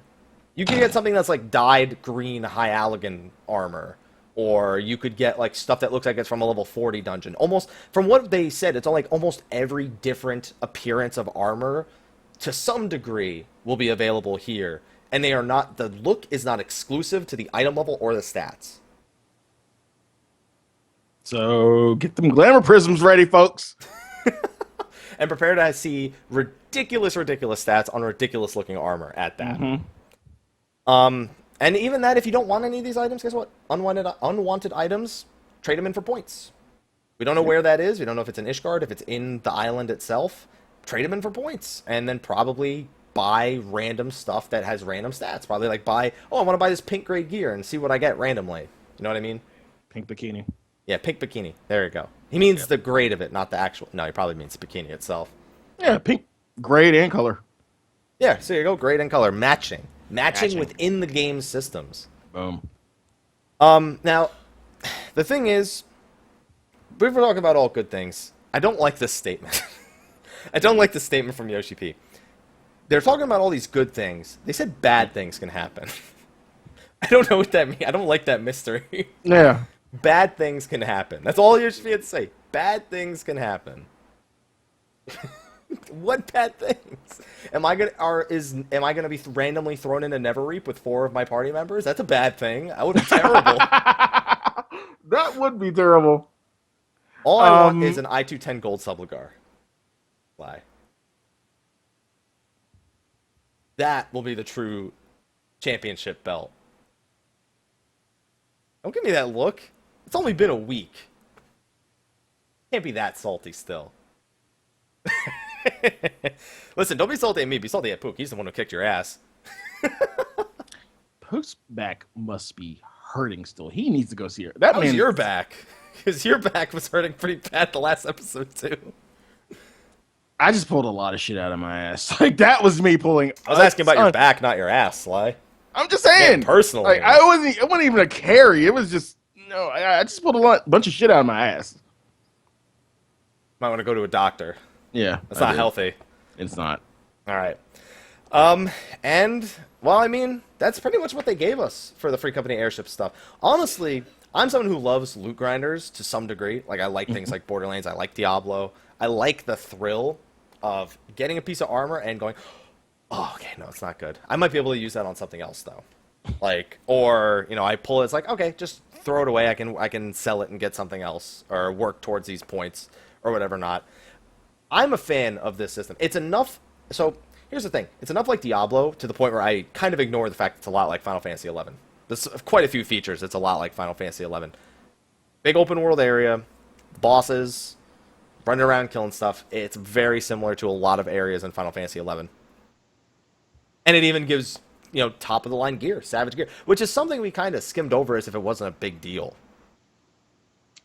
You could get something that's like dyed green Hyaluronic armor. Or you could get like stuff that looks like it's from a level 40 dungeon. Almost, from what they said, it's on like almost every different appearance of armor to some degree will be available here. And the look is not exclusive to the item level or the stats. So get them glamour prisms ready, folks. And prepare to see ridiculous stats on ridiculous looking armor at that. And even that, if you don't want any of these items, guess what? Unwanted items, trade them in for points. We don't know where that is. We don't know if it's in Ishgard, if it's in the island itself. Trade them in for points. And then probably buy random stuff that has random stats. Probably like I want to buy this pink grade gear and see what I get randomly. You know what I mean? Pink bikini. Yeah, pink bikini. There you go. He means the grade of it, not the actual. No, he probably means the bikini itself. Yeah, pink, grade, and color. Yeah, so you go, grade and color. Matching within the game's systems. Boom. Now, the thing is, we're talking about all good things. I don't like this statement. I don't like the statement from Yoshi P. They're talking about all these good things. They said bad things can happen. I don't know what that means. I don't like that mystery. Yeah. Bad things can happen. That's all Yoshi P had to say. Bad things can happen. What bad things? Am I gonna be randomly thrown in a Never Reap with 4 of my party members? That's a bad thing. That would be terrible. That would be terrible. All I want is an I-210 gold Subligar. Sly. That will be the true championship belt. Don't give me that look. It's only been a week. Can't be that salty still. Listen, don't be salty at me. Be salty at Pook. He's the one who kicked your ass. Pook's back must be hurting still. He needs to go see her. How's your back? Because your back was hurting pretty bad the last episode, too. I just pulled a lot of shit out of my ass. Like, that was me pulling. I was asking about your back, not your ass, Sly. I'm just saying. Personally. Like, it wasn't even a carry. It was just, I just pulled a bunch of shit out of my ass. Might want to go to a doctor. Yeah. That's not healthy. It's not. All right. And, well, I mean, that's pretty much what they gave us for the Free Company Airship stuff. Honestly, I'm someone who loves loot grinders to some degree. Like, I like things like Borderlands. I like Diablo. I like the thrill of getting a piece of armor and going, oh, okay, no, it's not good. I might be able to use that on something else, though. Like, or, I pull it, it's like, okay, just throw it away. I can sell it and get something else or work towards these points or whatever not. I'm a fan of this system. It's enough. So here's the thing. It's enough like Diablo to the point where I kind of ignore the fact it's a lot like Final Fantasy XI. There's quite a few features. It's a lot like Final Fantasy XI. Big open world area, bosses, running around killing stuff. It's very similar to a lot of areas in Final Fantasy XI. And it even gives, top of the line gear, Savage gear, which is something we kind of skimmed over as if it wasn't a big deal.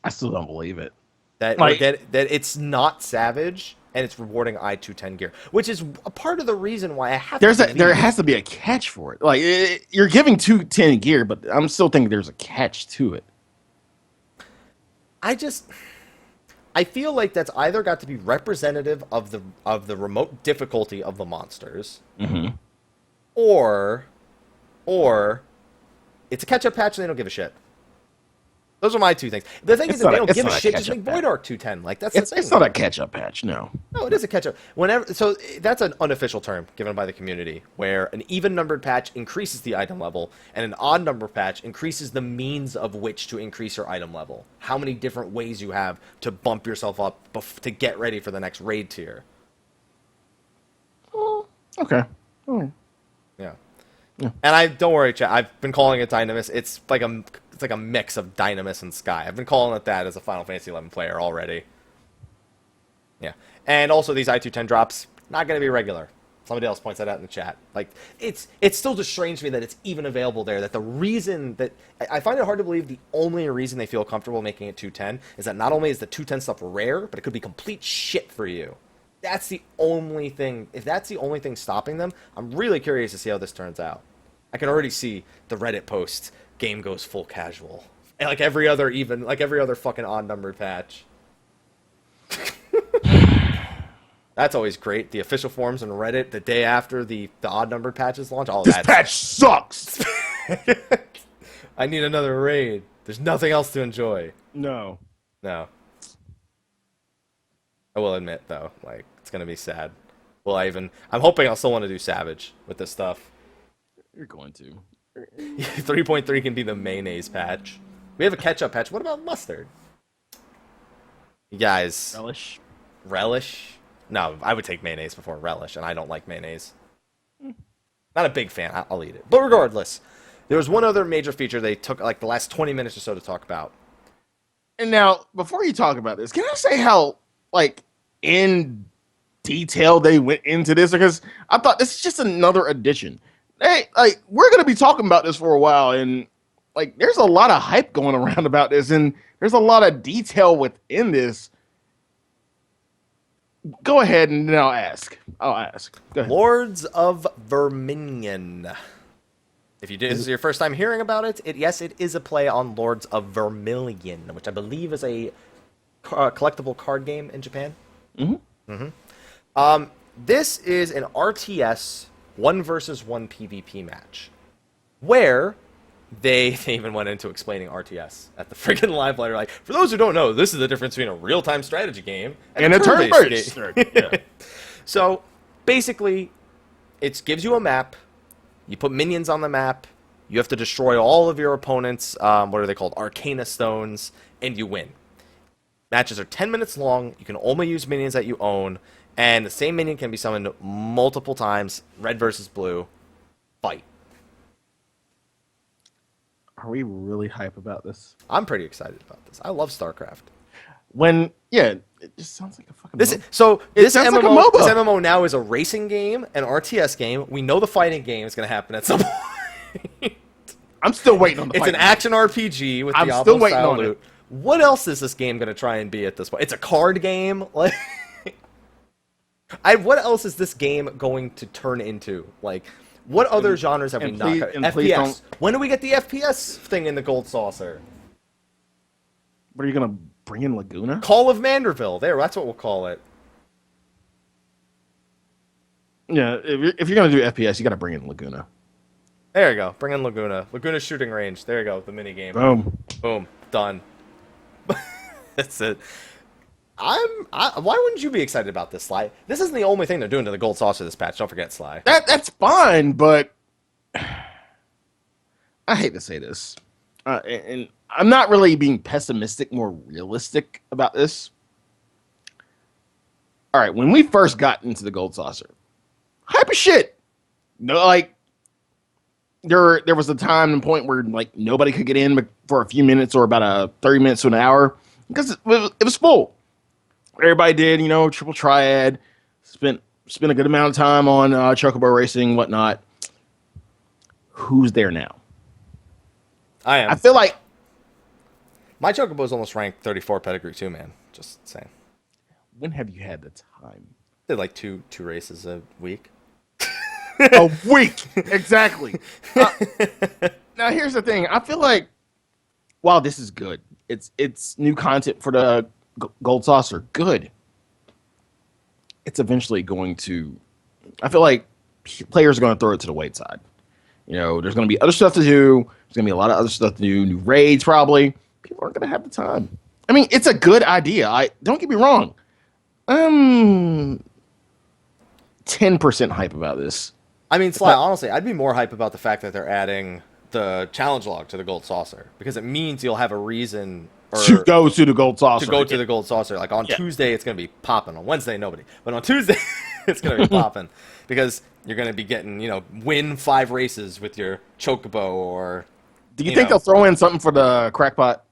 I still don't believe it. That it's not Savage and it's rewarding I-210 gear, which is a part of the reason why I have there has to be a catch for it. Like, you're giving 210 gear, but I'm still thinking there's a catch to it. I feel like that's either got to be representative of the remote difficulty of the monsters, or it's a catch-up patch and they don't give a shit. Those are my two things. The thing is that they don't give a shit. Just make Void Arc 210. Like, that's the thing. It's not a catch-up patch, no. No, it is a catch-up. So that's an unofficial term given by the community, where an even-numbered patch increases the item level, and an odd-number patch increases the means of which to increase your item level. How many different ways you have to bump yourself up to get ready for the next raid tier. Okay. Yeah. And don't worry, chat. I've been calling it Dynamis. It's like a mix of Dynamis and Sky. I've been calling it that as a Final Fantasy XI player already. Yeah. And also these I-210 drops, not going to be regular. Somebody else points that out in the chat. Like, it's still just strange to me that it's even available there. That the reason that I find it hard to believe the only reason they feel comfortable making it 210 is that not only is the 210 stuff rare, but it could be complete shit for you. That's the only thing. If that's the only thing stopping them, I'm really curious to see how this turns out. I can already see the Reddit post, game goes full casual. And like every other fucking odd-numbered patch. That's always great. The official forums on Reddit the day after the odd-numbered patches launch. This patch sucks! I need another raid. There's nothing else to enjoy. No. I will admit, though, like, it's going to be sad. I'm hoping I'll still want to do Savage with this stuff. You're going to. 3.3 can be the mayonnaise patch. We have a ketchup patch. What about mustard? You guys. Relish? No, I would take mayonnaise before relish, and I don't like mayonnaise. Not a big fan. I'll eat it. But regardless, there was one other major feature they took like the last 20 minutes or so to talk about. And now, before you talk about this, can I say how, like, in detail they went into this? Because I thought this is just another addition. Hey, like, we're going to be talking about this for a while, and, like, there's a lot of hype going around about this, and there's a lot of detail within this. Go ahead, and then I'll ask. Go ahead. Lords of Verminion. If this is your first time hearing about it, yes, it is a play on Lords of Vermilion, which I believe is a collectible card game in Japan. This is an RTS 1 versus 1 PvP match, where They even went into explaining RTS at the friggin' live letter. Like, for those who don't know, this is the difference between a real-time strategy game and a turn-based game. Yeah. So, basically, it gives you a map. You put minions on the map. You have to destroy all of your opponents' what are they called? Arcana stones, and you win. Matches are 10 minutes long. You can only use minions that you own, and the same minion can be summoned multiple times. Red versus blue. Fight. Are we really hype about this? I'm pretty excited about this. I love StarCraft. It just sounds like a fucking This MOBA. this sounds MMO, like a MOBA. this MMO now is a racing game, an RTS game. We know the fighting game is going to happen at some point. I'm still waiting on the It's fight. an action RPG with I'm Diablo still waiting style on it. loot. What else is this game going to try and be at this point? It's a card game. Like, what else is this game going to turn into? Like, what other genres have we not got? FPS. When do we get the FPS thing in the Gold Saucer? What are you gonna bring in Laguna? Call of Manderville. There, that's what we'll call it. Yeah, if you're gonna do FPS, you gotta bring in Laguna. There you go. Bring in Laguna. Laguna shooting range. There you go. The mini game. Boom. Boom. Done. That's it. Why wouldn't you be excited about this, Slyh? This isn't the only thing they're doing to the Gold Saucer this patch. Don't forget, Slyh. That's fine, but I hate to say this, and I'm not really being pessimistic, more realistic about this. All right, when we first got into the Gold Saucer, hype as shit. No, like there was a time and point where like nobody could get in for a few minutes or about 30 minutes to an hour because it was full. Everybody did, triple triad, spent a good amount of time on chocobo racing, whatnot. Who's there now? I am. I feel like my Chocobo's almost ranked 34 pedigree too, man. Just saying. When have you had the time? Did like two races a week. A week, exactly. Now here's the thing. I feel like, wow, this is good. It's new content for the Gold Saucer. Good. It's eventually going to. I feel like players are going to throw it to the wayside. There's going to be other stuff to do. There's going to be a lot of other stuff to do. New raids, probably. People aren't going to have the time. I mean, it's a good idea. Don't get me wrong. 10% hype about this. I mean, Slyh, honestly, I'd be more hype about the fact that they're adding the challenge log to the Gold Saucer because it means you'll have a reason to go to the Gold Saucer. To go to the Gold Saucer. Like on Tuesday, it's going to be popping. On Wednesday, nobody. But on Tuesday, it's going to be popping because you're going to be getting, win 5 races with your Chocobo or. Do you think they'll throw in something for the crackpot?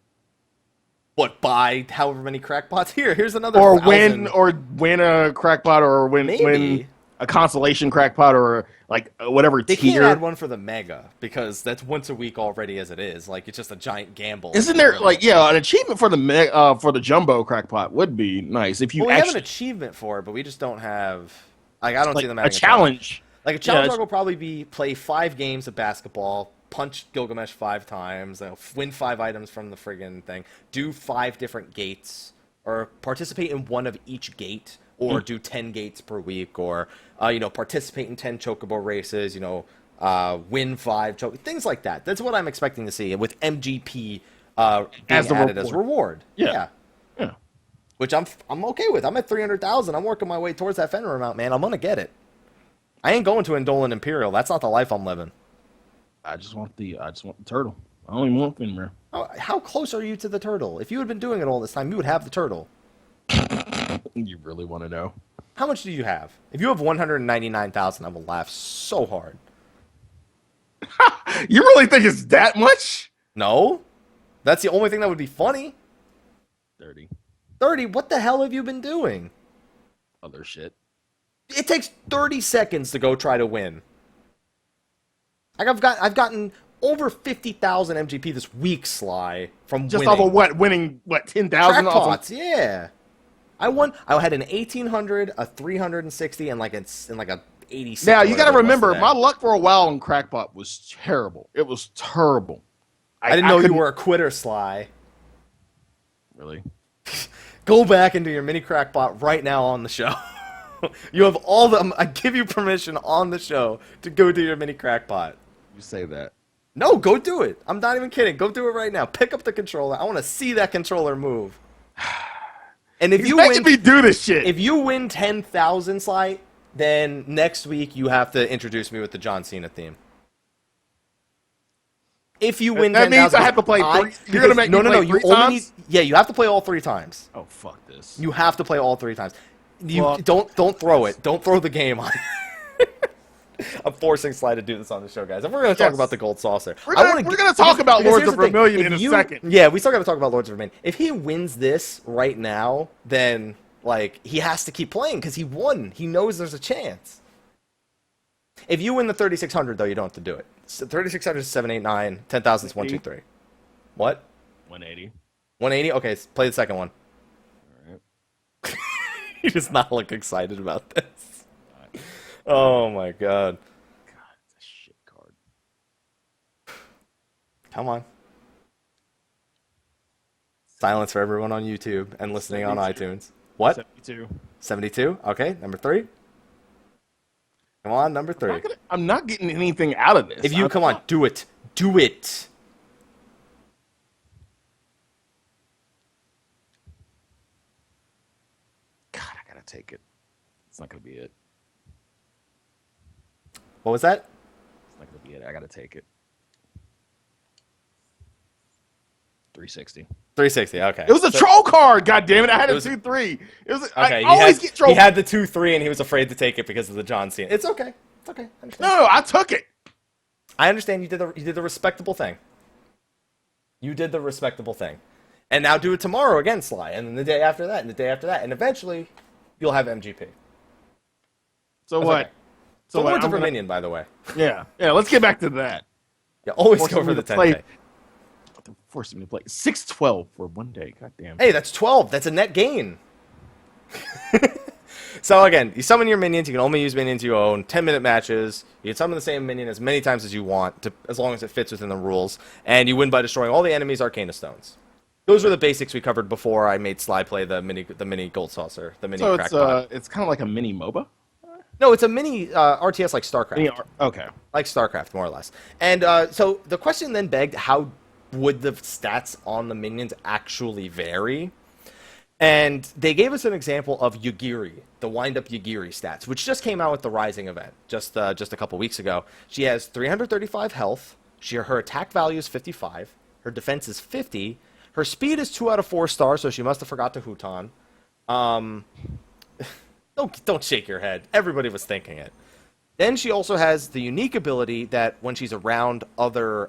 What, buy however many crackpots? Here's another. Or 1,000. win a crackpot or win a constellation crackpot or like whatever they tier. Can't add one for the mega because that's once a week already as it is. Like it's just a giant gamble. Isn't there an achievement for the jumbo crackpot would be nice if you we have an achievement for it, but we just don't have I don't see them adding a challenge. Like a challenge log will probably be play 5 games of basketball, punch Gilgamesh 5 times, win 5 items from the friggin' thing, do 5 different gates, or participate in one of each gate, or do 10 gates per week, or participate in 10 chocobo races, win 5 things like that. That's what I'm expecting to see with MGP being added as reward. Yeah. Which I'm okay with. I'm at 300,000. I'm working my way towards that Fenrir amount, man. I'm gonna get it. I ain't going to Indolent Imperial. That's not the life I'm living. I just want the turtle. I don't even want Fenrir. How close are you to the turtle? If you had been doing it all this time, you would have the turtle. You really want to know? How much do you have? If you have 199,000, I will laugh so hard. You really think it's that much? No. That's the only thing that would be funny. 30. 30? What the hell have you been doing? Other shit. It takes 30 seconds to go try to win. Like I've gotten over 50,000 MGP this week, Slyh, from just winning. off of what? Winning what? 10,000 off of... Yeah. I had an 1,800, a 360, and like a 86. Now you got to remember, my luck for a while on Crackpot was terrible. It was terrible. I didn't know you were a quitter, Slyh. Really? Go back into your mini Crackpot right now on the show. You have all the. I give you permission on the show to go do your mini Crackpot. You say that. No, go do it. I'm not even kidding. Go do it right now. Pick up the controller. I want to see that controller move. And if He's you making win, me do this shit. if you win 10,000, Slyh, then next week you have to introduce me with the John Cena theme. If you win, that 10,000, means I have to play three. You're gonna make me play you three only times? need. Yeah, you have to play all 3 times. Oh fuck this. You have to play all 3 times. You Fuck. don't throw it. Don't throw the game on. I'm forcing Slyh to do this on the show, guys. And we're going to talk about the gold saucer. We're gonna talk about Lords of Vermilion in a second. Yeah, we still got to talk about Lords of Vermilion. If he wins this right now, then like he has to keep playing because he won. He knows there's a chance. If you win the 3,600, though, you don't have to do it. So 3,600 is 789. 10,000 is 1, 2, 3. What? 180. 180. Okay, play the second one. All right. He does not look excited about this. Oh my god. God, it's a shit card. Come on. Silence for everyone on YouTube and listening on iTunes. What? 72. 72? Okay, number 3. Come on, number 3. I'm not getting anything out of this. If you come on, do it. Do it. God, I gotta take it. It's not gonna be it. What was that? It's not gonna be it. I gotta take it. 360. 360. Okay. It was a troll card. God damn it! I had a 2-3. It was. Okay. I always get troll. He had the 2-3 and he was afraid to take it because of the John Cena. It's okay. It's okay. I understand. No, I took it. I understand. You did the respectable thing. You did the respectable thing. And now do it tomorrow again, Slyh, and then the day after that, and the day after that, and eventually you'll have MGP. So That's what? okay. So The what? Lords of I'm gonna- Verminion, by the way. Yeah. Let's get back to that. Yeah, always Forcing go for me the to play- 10K. Forcing me to play 612 for one day. God damn. Hey, that's 12. That's a net gain. So again, you summon your minions. You can only use minions you own. 10-minute matches. You can summon the same minion as many times as you want, as long as it fits within the rules. And you win by destroying all the enemies' Arcana Stones. Those were the basics we covered before I made Slyh play the mini gold saucer, the mini So crackpot. it's kind of like a mini MOBA. No, it's a mini RTS like StarCraft. Okay. Like StarCraft, more or less. And so the question then begged, how would the stats on the minions actually vary? And they gave us an example of Yagiri, the wind-up Yagiri stats, which just came out with the Rising event just a couple weeks ago. She has 335 health. Her attack value is 55. Her defense is 50. Her speed is 2 out of 4 stars, so she must have forgot to Huton. Don't shake your head. Everybody was thinking it. Then she also has the unique ability that when she's around other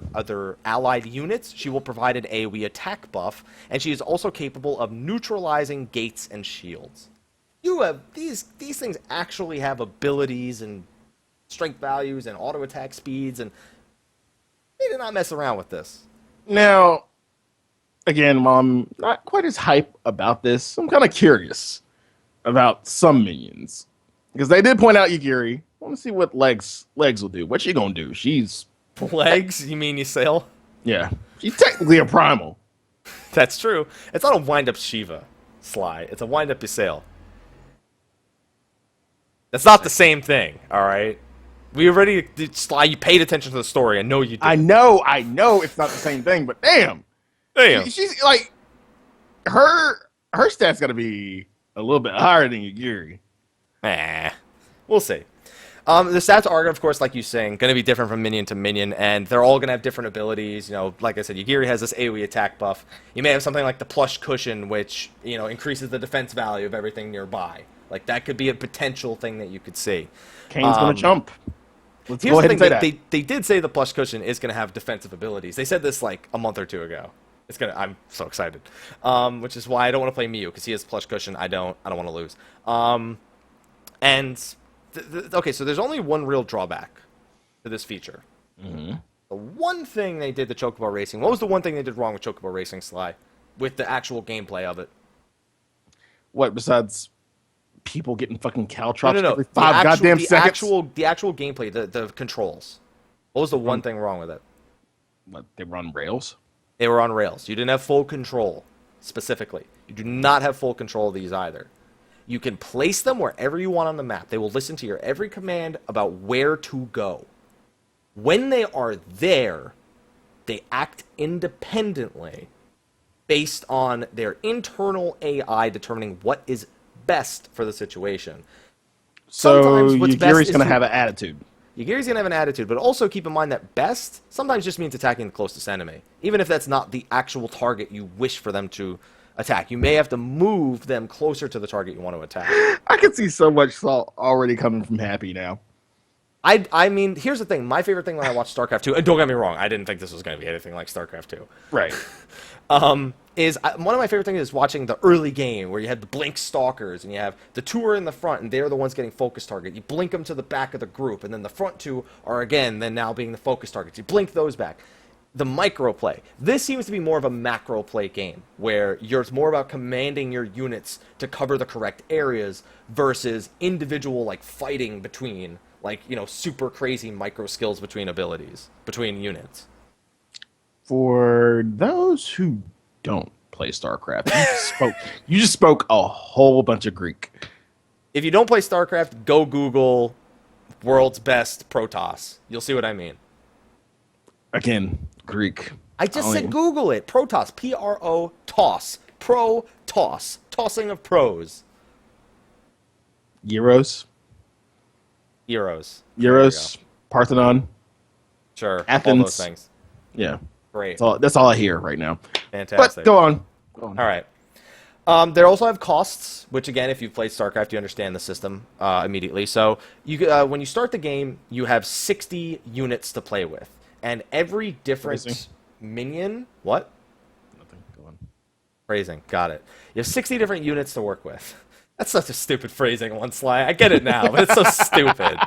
allied units, she will provide an AoE attack buff, and she is also capable of neutralizing gates and shields. You have these things actually have abilities and strength values and auto attack speeds, and they did not mess around with this. Now, again, while I'm not quite as hype about this, I'm kind of curious about some minions because they did point out Yagiri. I want to see what legs will do. What's she gonna do? She's Legs? You mean you sail? yeah. She's technically a primal. That's true. It's not a wind-up Shiva, Slyh. It's a wind-up Ysail. That's not the same thing, all right? We already did, Slyh. You paid attention to the story. I know you did. I know it's not the same thing, but damn. She's like her stats gotta be a little bit higher than Yagiri. We'll see. The stats are, of course, like you saying, going to be different from minion to minion, and they're all going to have different abilities. You know, like I said, Yagiri has this AoE attack buff. You may have something like the Plush Cushion, which, you know, increases the defense value of everything nearby. Like, that could be a potential thing that you could see. Kane's gonna jump. Let's Here's go the ahead thing, and say that. they did say the Plush Cushion is going to have defensive abilities. They said this, like, a month or two ago. I'm so excited. Which is why I don't want to play Mew, because he has Plush Cushion. I don't want to lose. Okay, so there's only one real drawback to this feature. Mm-hmm. The one thing they did to Chocobo Racing, what was the one thing they did wrong with Chocobo Racing, Slyh? With the actual gameplay of it? What, besides people getting fucking caltrops No. every 5 goddamn seconds? The actual gameplay, the controls. What was the one thing wrong with it? What, they run rails? They were on rails. You didn't have full control, specifically. You do not have full control of these either. You can place them wherever you want on the map. They will listen to your every command about where to go. When they are there, they act independently based on their internal AI determining what is best for the situation. So Sometimes what's best Yagiri's is going to have an attitude. Yagiri's going to have an attitude, but also keep in mind that best sometimes just means attacking the closest enemy, even if that's not the actual target you wish for them to attack. You may have to move them closer to the target you want to attack. I can see so much salt already coming from Happy now. I mean, here's the thing. My favorite thing when I watched StarCraft 2, and don't get me wrong, I didn't think this was going to be anything like StarCraft 2. Right. Is one of my favorite things is watching the early game where you have the blink stalkers and you have the two are in the front and they're the ones getting focus target. You blink them to the back of the group and then the front two are again then now being the focus targets. You blink those back. The micro play. This seems to be more of a macro play game where it's more about commanding your units to cover the correct areas versus individual like fighting between like, you know, super crazy micro skills between abilities, between units. For those who don't play StarCraft, you just spoke a whole bunch of Greek. If you don't play StarCraft, go Google world's best Protoss. You'll see what I mean. Again, Greek. I just said Google it. Protoss. P-R-O-Toss. Pro-Toss. Tossing of pros. Euros. Parthenon. Sure. Athens. All those things. Yeah. Great. That's all I hear right now. Fantastic. But go on. All right. They also have costs, which again, if you've played StarCraft, you understand the system immediately. So you when you start the game, you have 60 units to play with, and every different minion. What? Nothing. Go on. Phrasing. Got it. You have 60 different units to work with. That's such a stupid phrasing, one Sly. I get it now, but it's so stupid.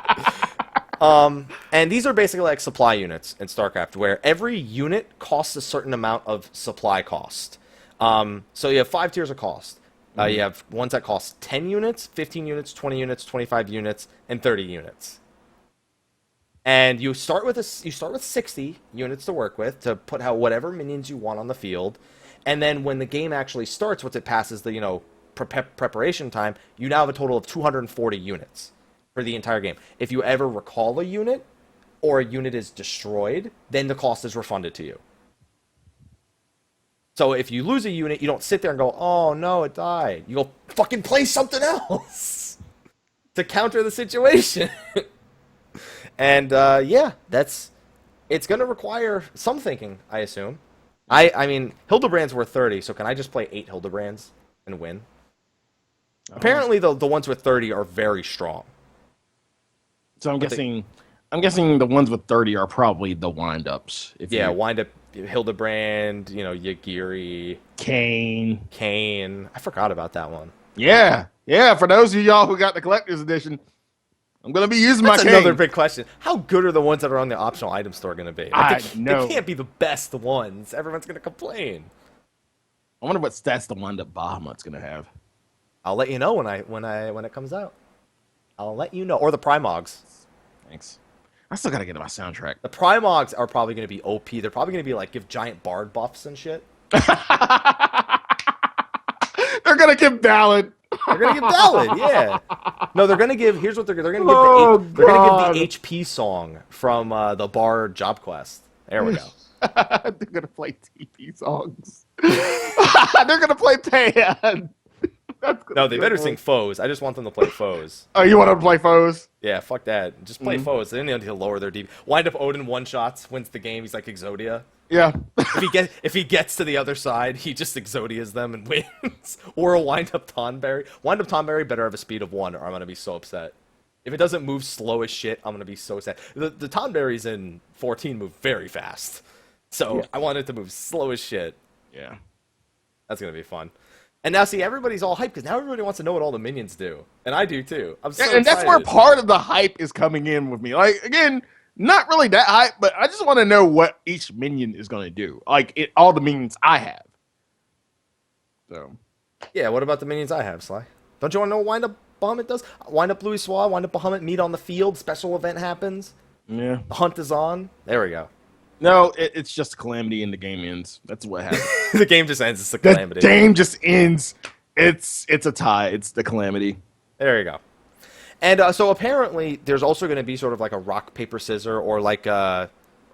And these are basically like supply units in StarCraft, where every unit costs a certain amount of supply cost. So you have 5 tiers of cost. You have ones that cost 10 units, 15 units, 20 units, 25 units, and 30 units. And you start with 60 units to work with to put out whatever minions you want on the field. And then when the game actually starts, once it passes the preparation time, you now have a total of 240 units for the entire game. If you ever recall a unit or a unit is destroyed, then the cost is refunded to you. So if you lose a unit, you don't sit there and go, oh no, it died. You go fucking play something else to counter the situation. And yeah, it's going to require some thinking, I assume. I mean, Hildebrand's worth 30, so can I just play 8 Hildebrands and win? Apparently, the ones with 30 are very strong. So I'm guessing the ones with 30 are probably the wind-ups. Wind-up Hildebrand, Yagiri. Kane. I forgot about that one. Yeah. For those of y'all who got the collector's edition, I'm going to be using my Kane. That's another big question. How good are the ones that are on the optional item store going to be? I know. They can't be the best ones. Everyone's going to complain. I wonder what stats the wind-up Bahamut's going to have. I'll let you know when it comes out. I'll let you know. Or the Primogs. Thanks. I still got to get to my soundtrack. The Primogs are probably going to be OP. They're probably going to be like give giant bard buffs and shit. They're going to give Ballad. They're going to give Ballad, yeah. No, they're going to give, here's what they're going to give. They're going to give the HP song from the Bard Job Quest. There we go. They're going to play TP songs. They're going to play Pan. No, they better sing Foes. I just want them to play Foes. Oh, you want them to play Foes? Yeah, fuck that. Just play Foes. They don't need to lower their DP. Wind up Odin one-shots, wins the game. He's like Exodia. Yeah. if he gets to the other side, he just Exodias them and wins. Or a wind up Tonberry. Wind up Tonberry better have a speed of 1 or I'm going to be so upset. If it doesn't move slow as shit, I'm going to be so sad. The Tonberries in 14 move very fast. So I want it to move slow as shit. Yeah. That's going to be fun. And now, see, everybody's all hyped because now everybody wants to know what all the minions do. And I do, too. I'm so excited. And that's where part of the hype is coming in with me. Like, again, not really that hype, but I just want to know what each minion is going to do. Like, all the minions I have. So. Yeah, what about the minions I have, Sly? Don't you want to know what Wind Up Bahamut does? Wind Up Louis Swa, Wind Up Bahamut, meet on the field, special event happens. Yeah. The hunt is on. There we go. No, it's just a calamity and the game ends. That's what happens. The game just ends. It's a calamity. The game just ends. It's a tie. It's the calamity. There you go. And so apparently there's also going to be sort of like a rock, paper, scissors or like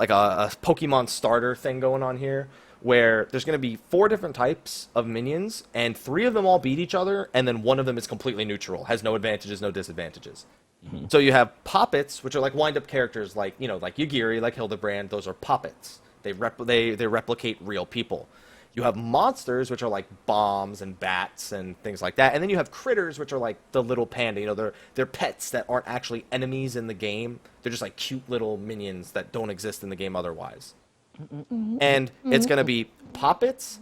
a Pokemon starter thing going on here, where there's going to be 4 different types of minions, and 3 of them all beat each other, and then 1 of them is completely neutral, has no advantages, no disadvantages. Mm-hmm. So you have Poppets, which are like wind-up characters, like like Yagiri, like Hildebrand. Those are Poppets. They replicate real people. You have monsters, which are like bombs and bats and things like that, and then you have critters, which are like the little panda. They're pets that aren't actually enemies in the game. They're just like cute little minions that don't exist in the game otherwise. And it's going to be Poppets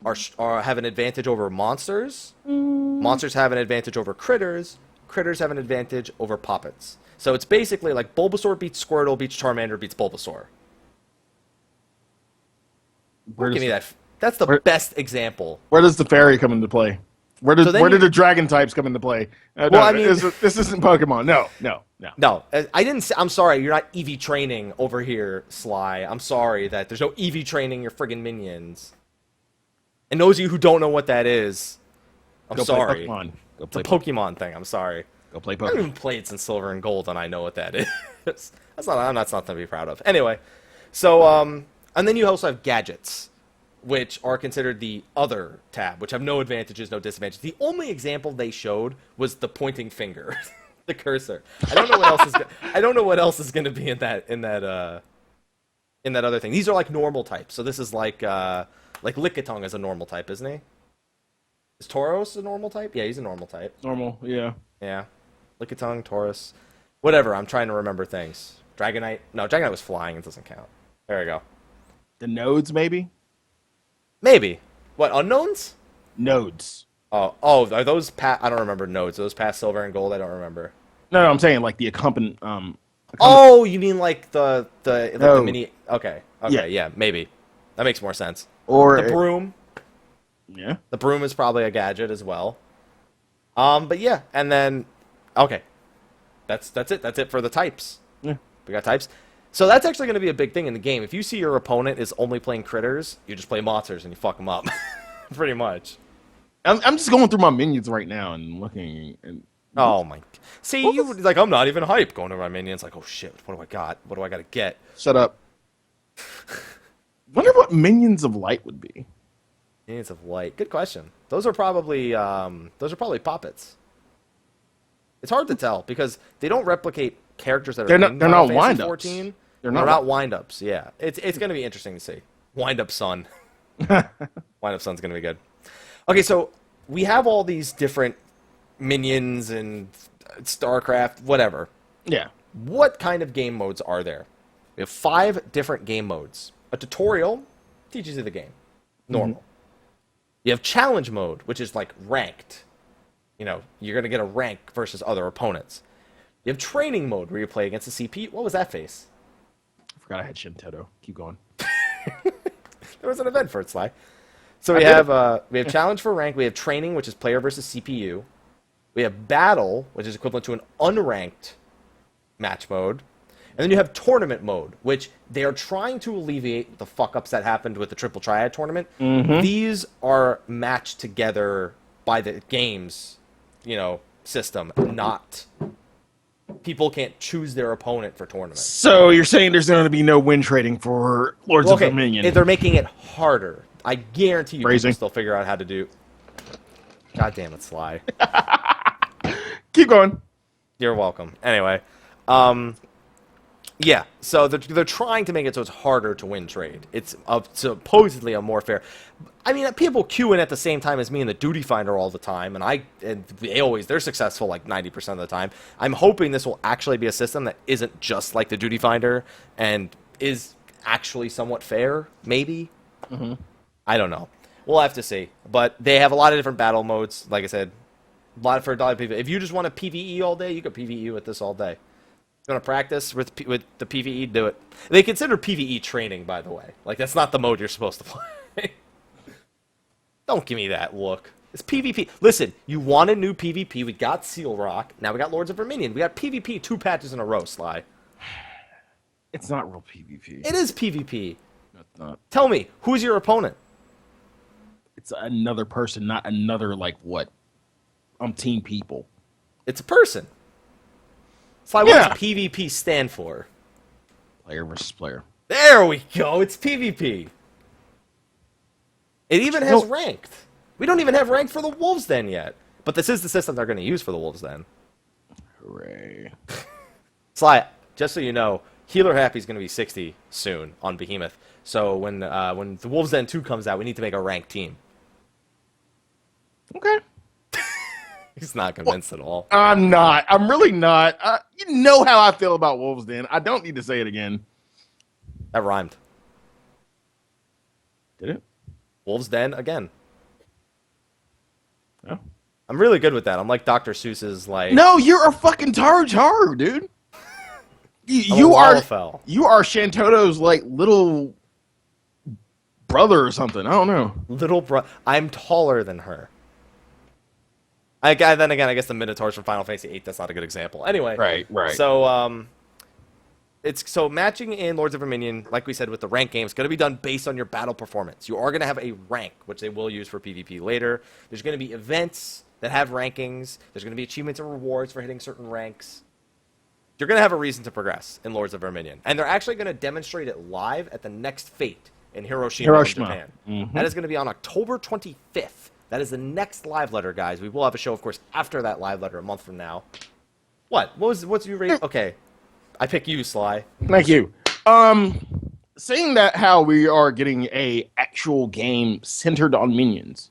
are have an advantage over monsters. Monsters have an advantage over critters. Critters have an advantage over Poppets. So it's basically like Bulbasaur beats Squirtle beats Charmander beats Bulbasaur. Give me that. That's the best example. Where does the fairy come into play? Where did the dragon types come into play? This isn't Pokemon. No. I didn't. I'm sorry. You're not EV training over here, Sly. I'm sorry that there's no EV training your friggin' minions. And those of you who don't know what that is, I'm sorry. It's a Pokemon thing. I'm sorry. Go play Pokemon. I haven't even played since Silver and Gold, and I know what that is. That's not something to be proud of. Anyway, so and then you also have gadgets, which are considered the other tab, which have no advantages, no disadvantages. The only example they showed was the pointing finger, the cursor. I don't know what else is. I don't know what else is going to be in that other thing. These are like normal types. So this is like Lickitung is a normal type, isn't he? Is Tauros a normal type? Yeah, he's a normal type. Normal, yeah. Yeah. Lickitung, Tauros, whatever. I'm trying to remember things. Dragonite. No, Dragonite was flying. It doesn't count. There we go. The nodes, maybe. Maybe. What, unknowns? Nodes. Oh, are those I don't remember nodes. Are those past Silver and Gold? I don't remember. No, I'm saying like the accompanying. Oh, you mean like the mini? Okay, yeah, maybe. That makes more sense. Or the broom. Yeah. The broom is probably a gadget as well. But yeah, and then okay, that's it. That's it for the types. Yeah. We got types. So that's actually going to be a big thing in the game. If you see your opponent is only playing critters, you just play monsters and you fuck them up. Pretty much. I'm just going through my minions right now and looking. And oh my! See, you like I'm not even hype going to my minions. Like, oh shit, what do I got? What do I got to get? Shut up. Wonder what minions of light would be. Minions of light. Good question. Those are probably Poppets. It's hard to tell because they don't replicate characters that are they're not wind-ups. 14. They're not wind-ups. Yeah, it's going to be interesting to see. Wind-up Sun. Wind-up Sun's going to be good. Okay, so we have all these different minions and StarCraft, whatever. Yeah. What kind of game modes are there? We have 5 different game modes. A tutorial teaches you the game. Normal. Mm-hmm. You have challenge mode, which is like ranked. You're going to get a rank versus other opponents. You have training mode where you play against the CP. What was that face? I forgot I had Shintoto. Keep going. There was an event for it, Sly. So we have challenge for rank. We have training, which is player versus CPU. We have battle, which is equivalent to an unranked match mode. And then you have tournament mode, which they are trying to alleviate the fuck-ups that happened with the Triple Triad tournament. Mm-hmm. These are matched together by the game's, system, not... People can't choose their opponent for tournaments. So you're saying there's going to be no win trading for Lords of Verminion? They're making it harder. I guarantee you people still figure out how to do... God damn it, Sly. Keep going. You're welcome. Anyway, yeah, so they're trying to make it so it's harder to win trade. It's supposedly a more fair... I mean, people queue in at the same time as me in the Duty Finder all the time, and they're successful like 90% of the time. I'm hoping this will actually be a system that isn't just like the Duty Finder and is actually somewhat fair, maybe? Mm-hmm. I don't know. We'll have to see. But they have a lot of different battle modes, like I said. A lot for a lot of people. If you just want to PvE all day, you can PvE with this all day. You want to practice with the PvE, do it. They consider PvE training, by the way. Like, that's not the mode you're supposed to play. Don't give me that look. It's PvP. Listen, you wanted new PvP. We got Seal Rock. Now we got Lords of Verminion. We got PvP 2 patches in a row, Sly. It's not real PvP. It is PvP. No, it's not. Tell me, who's your opponent? It's another person, not another, team people. It's a person. Sly, what does PvP stand for? Player versus player. There we go. It's PvP. It even has ranked. We don't even have ranked for the Wolves Den yet. But this is the system they're going to use for the Wolves Den. Hooray. Sly, just so you know, Healer Happy is going to be 60 soon on Behemoth. So when the Wolves Den 2 comes out, we need to make a ranked team. Okay. He's not convinced at all. I'm not. I'm really not. You know how I feel about Wolves Den. I don't need to say it again. That rhymed. Did it? Wolves Den again. Oh. I'm really good with that. I'm like Dr. Seuss's like. No, you're a fucking Tar, dude. You are Shantoto's like little brother or something. I don't know. Little bro. I'm taller than her. Then again, I guess the Minotaurs from Final Fantasy VIII. That's not a good example. Anyway. Right. So so matching in Lords of Verminion, like we said with the rank game, is going to be done based on your battle performance. You are going to have a rank, which they will use for PvP later. There's going to be events that have rankings. There's going to be achievements and rewards for hitting certain ranks. You're going to have a reason to progress in Lords of Verminion. And they're actually going to demonstrate it live at the next Fate in Hiroshima. Japan. Mm-hmm. That is going to be on October 25th. That is the next live letter, guys. We will have a show, of course, after that live letter a month from now. What's your rate? Okay. I pick you, Sly. Thank you. Saying that how we are getting a actual game centered on minions.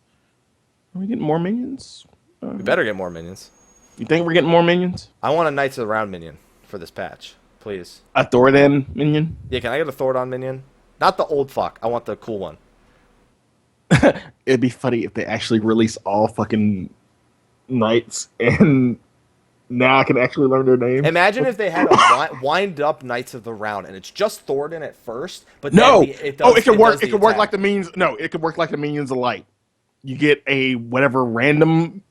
Are we getting more minions? We better get more minions. You think we're getting more minions? I want a Knights of the Round minion for this patch, please. A Thoradin minion? Yeah, can I get a Thoradon minion? Not the old fuck. I want the cool one. It'd be funny if they actually release all fucking knights and now I can actually learn their names. Imagine if they had a wind up Knights of the Round and it's just Thoradin at first, but no, then it could work. It could work like the minions. No, it could work like the minions of light. You get a whatever random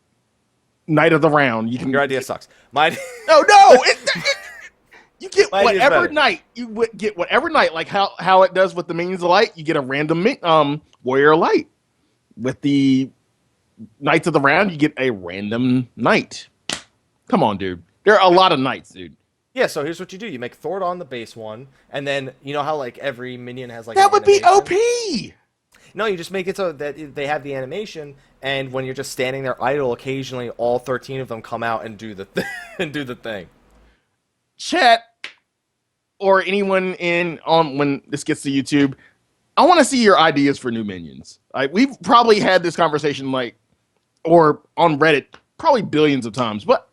Knight of the Round. You can. Your idea sucks. My no. You get whatever knight. You would get whatever knight, like how it does with the minions of light. You get a random warrior of light. With the Knights of the Round, you get a random knight. Come on, dude. There are a lot of knights, dude. Yeah, so here's what you do. You make Thoradon the base one, and then you know how like every minion has like that would be OP. No, you just make it so that they have the animation, and when you're just standing there idle, occasionally all 13 of them come out and do the thing. Chat or anyone when this gets to YouTube, I want to see your ideas for new minions. We've probably had this conversation or on Reddit probably billions of times, but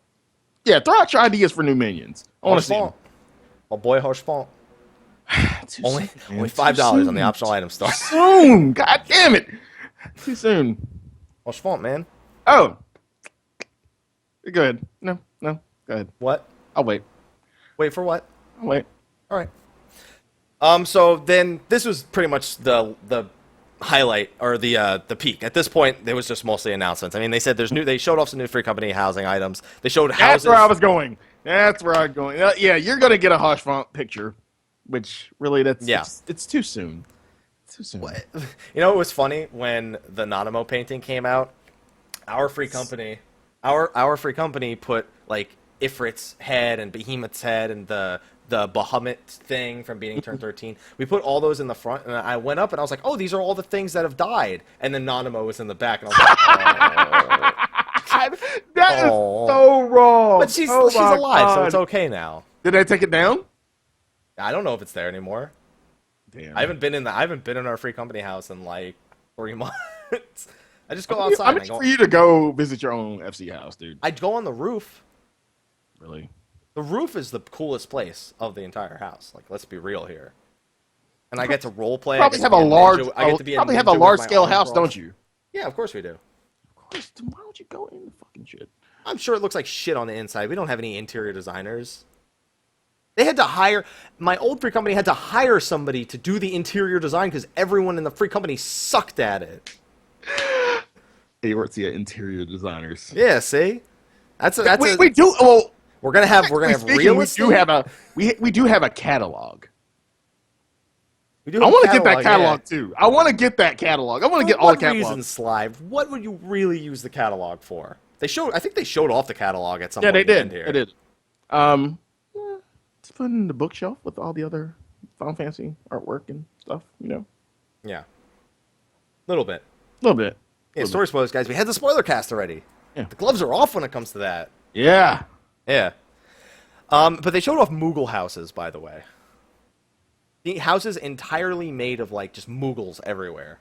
yeah, throw out your ideas for new minions. I want to see them. Oh boy, Harshfont. only $5 on the optional item store. Soon, god damn it, too soon. Harshfont, man. Oh, go ahead. No, go ahead. What? I'll wait. Wait for what? I'll wait. All right. So then this was pretty much the highlight or the peak. At this point, there was just mostly announcements. I mean, they said they showed off some new free company housing items. They showed houses. That's where I was going. Yeah, you're gonna get a Harshfont picture, which really it's too soon. It's too soon. You know, it was funny when the Nanamo painting came out. Our free company put like Ifrit's head and Behemoth's head and the Bahamut thing from beating turn 13. We put all those in the front, and I went up and I was like, oh, these are all the things that have died. And then Nanamo was in the back, and I was like, oh. That is so wrong. But she's alive, God. so it's okay now. Did they take it down? I don't know if it's there anymore. Damn. I haven't been in our free company house in like 3 months. I just go outside. I'm for you to go visit your own FC house, dude. I'd go on the roof. Really? The roof is the coolest place of the entire house. Like, let's be real here. And I get to role play. Probably have a large scale house, don't you? Yeah, of course we do. Of course. Then why don't you go in the fucking shit? I'm sure it looks like shit on the inside. We don't have any interior designers. They had to hire. My old free company had to hire somebody to do the interior design because everyone in the free company sucked at it. Aortia interior designers. Yeah, see, we do. Well, we're gonna have real estate. We do have a catalog. I want to get that catalog too. I want to get that catalog. I want to get all the catalogs. What reason, Slyh? What would you really use the catalog for? I think they showed off the catalog at some point. Yeah, they did. They did. To put in the bookshelf with all the other Final Fantasy artwork and stuff, you know? Yeah. Little bit. A little bit. Yeah, story spoilers, guys. We had the spoiler cast already. Yeah. The gloves are off when it comes to that. Yeah. Yeah. But they showed off Moogle houses, by the way. The houses entirely made of, like, just Moogles everywhere.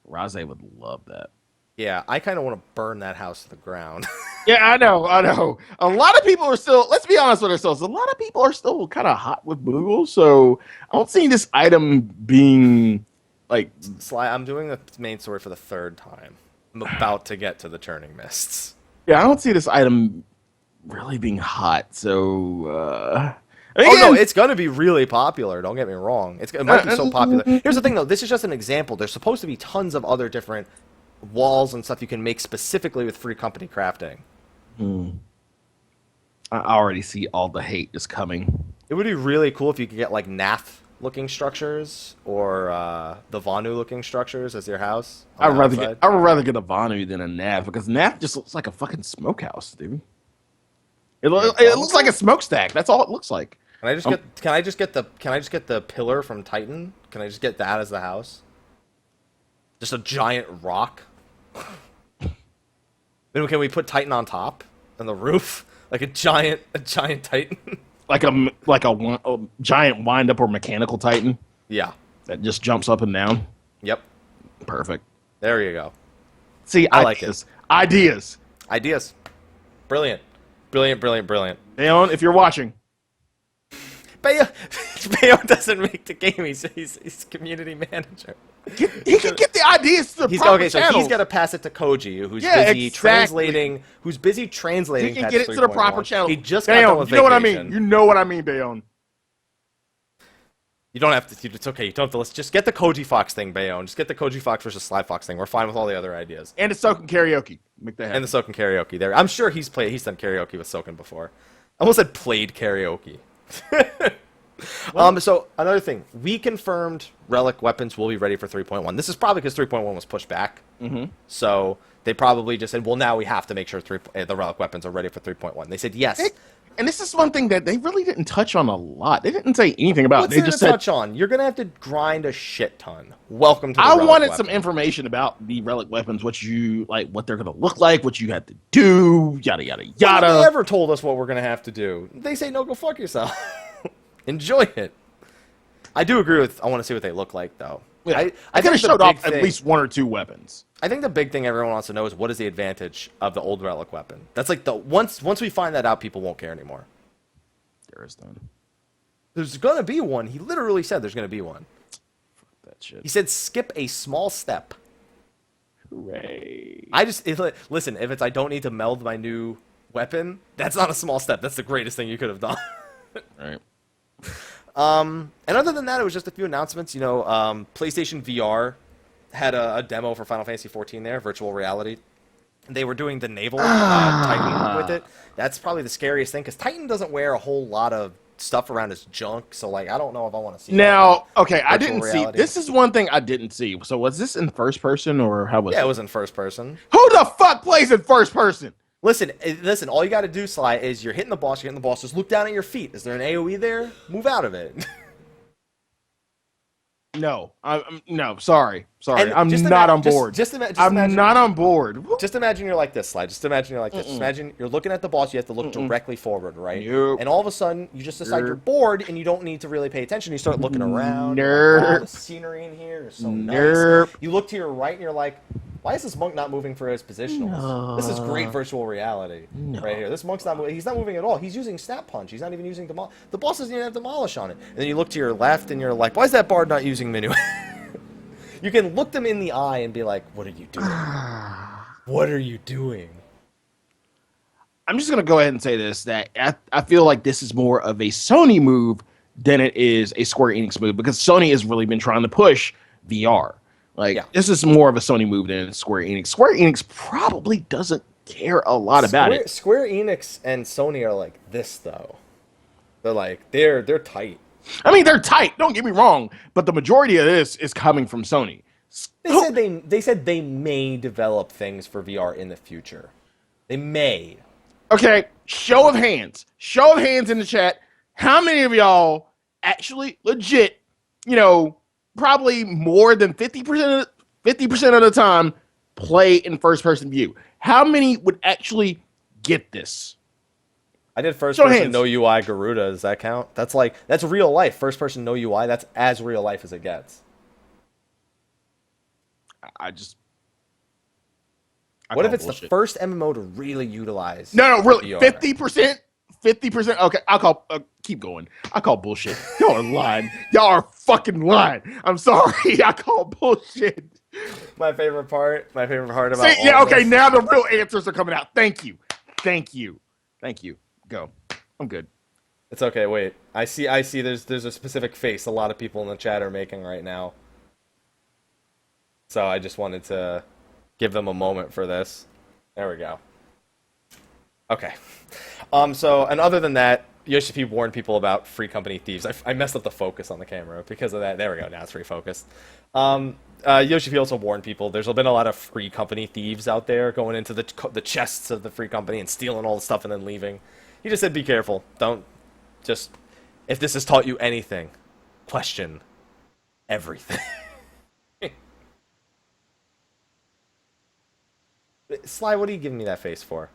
Raze would love that. Yeah, I kind of want to burn that house to the ground. Yeah, I know. A lot of people are still, let's be honest with ourselves, a lot of people are still kind of hot with Moogle, so I don't see this item being, like... Sly, I'm doing the main story for the third time. I'm about to get to the Churning Mists. Yeah, I don't see this item really being hot, so... no, it's going to be really popular, don't get me wrong. It might be so popular. Here's the thing, though. This is just an example. There's supposed to be tons of other different walls and stuff you can make specifically with free company crafting. I already see all the hate is coming. It would be really cool if you could get, like, Nath-looking structures or the Vanu-looking structures as your house. I would rather get a Vanu than a Nav, because Nav just looks like a fucking smokehouse, dude. It looks like a smokestack. That's all it looks like. Can I just get the pillar from Titan? Can I just get that as the house? Just a giant rock. Then can we put Titan on top on the roof, like a giant Titan? like a giant wind up or mechanical Titan. Yeah. That just jumps up and down. Yep. Perfect. There you go. See, I like it. Ideas. Brilliant. Brilliant. Leon, if you're watching. Bayo doesn't make the game. He's community manager. He can get the ideas to the proper channels. So he's got to pass it to Koji, who's busy translating. Who's busy translating. He can get it to the proper channel. He just got done with vacation. You know what I mean? You know what I mean, Bayon. You don't have to. It's okay. You don't have to. Let's just get the Koji Fox thing, Bayon. Just get the Koji Fox versus Slyfox thing. We're fine with all the other ideas. And the Soken karaoke. Make that happen. And the Soken karaoke. There. I'm sure he's done karaoke with Soken before. I almost said played karaoke. So another thing, we confirmed relic weapons will be ready for 3.1. This is probably because 3.1 was pushed back. Mm-hmm. So they probably just said, well, now we have to make sure the relic weapons are ready for 3.1. They said yes. And this is one thing that they really didn't touch on a lot. They didn't say anything about. What's they just said, touch on? You're gonna have to grind a shit ton. Welcome to. I wanted some information about the relic weapons. What they're gonna look like. What you had to do. Yada yada yada. Well, they never told us what we're gonna have to do. They say no, go fuck yourself. Enjoy it. I do agree with. I want to see what they look like, though. Yeah. I could have showed off at least one or two weapons. I think the big thing everyone wants to know is what is the advantage of the old relic weapon. That's like once we find that out, people won't care anymore. There is none. There's gonna be one. He literally said there's gonna be one. Fuck that shit. He said skip a small step. Hooray! Listen. If it's I don't need to meld my new weapon, that's not a small step. That's the greatest thing you could have done. All right. And other than that, it was just a few announcements. PlayStation VR had a demo for Final Fantasy XIV there, virtual reality. They were doing the naval Titan with it. That's probably the scariest thing, because Titan doesn't wear a whole lot of stuff around his junk, so I don't know if I want to see now, okay, I didn't reality. See. This is one thing I didn't see. So was this in first person, or how was it? Yeah, it was in first person. Who the fuck plays in first person? Listen, all you got to do, Sly, is you're hitting the boss, just look down at your feet. Is there an AoE there? Move out of it. No, no, sorry. I'm not on board. I'm not on board. Just imagine you're like this, Sly. Just imagine you're like this. Just imagine you're looking at the boss. You have to look directly forward, right? Nope. And all of a sudden, you just decide you're bored and you don't need to really pay attention. You start looking around. Like, the scenery in here is so nice. You look to your right and you're like, why is this monk not moving for his positionals? No. This is great virtual reality right here. This monk's not moving. He's not moving at all. He's using Snap Punch. He's not even using Demolish. The boss doesn't even have Demolish on it. And then you look to your left and you're like, why is that bard not using Minuet? You can look them in the eye and be like, what are you doing? What are you doing? I'm just going to go ahead and say this, that I feel like this is more of a Sony move than it is a Square Enix move, because Sony has really been trying to push VR. This is more of a Sony move than Square Enix. Square Enix probably doesn't care a lot about it. Square Enix and Sony are like this, though. They're they're tight. I mean, they're tight. Don't get me wrong, but the majority of this is coming from Sony. They said they may develop things for VR in the future. They may. Okay, show of hands. Show of hands in the chat. How many of y'all actually legit, probably more than 50% of the time play in first person view? How many would actually get this? I did first person no UI Garuda. Does that count? That's real life. First person no UI. That's as real life as it gets. What if it's the first MMO to really utilize? No, really, 50%. 50%. Okay, I'll call. Keep going. I call bullshit. Y'all are lying. Y'all are fucking lying. I'm sorry. I call bullshit. My favorite part about okay, now the real answers are coming out. Thank you. Go. I'm good. It's okay. Wait. I see. There's a specific face a lot of people in the chat are making right now. So I just wanted to give them a moment for this. There we go. Okay. And other than that, Yoshi warned people about free company thieves. I messed up the focus on the camera because of that. There we go. Now it's refocused. Yoshi also warned people there's been a lot of free company thieves out there going into the chests of the free company and stealing all the stuff and then leaving. He just said be careful. Don't just... If this has taught you anything, question everything. Sly, what are you giving me that face for?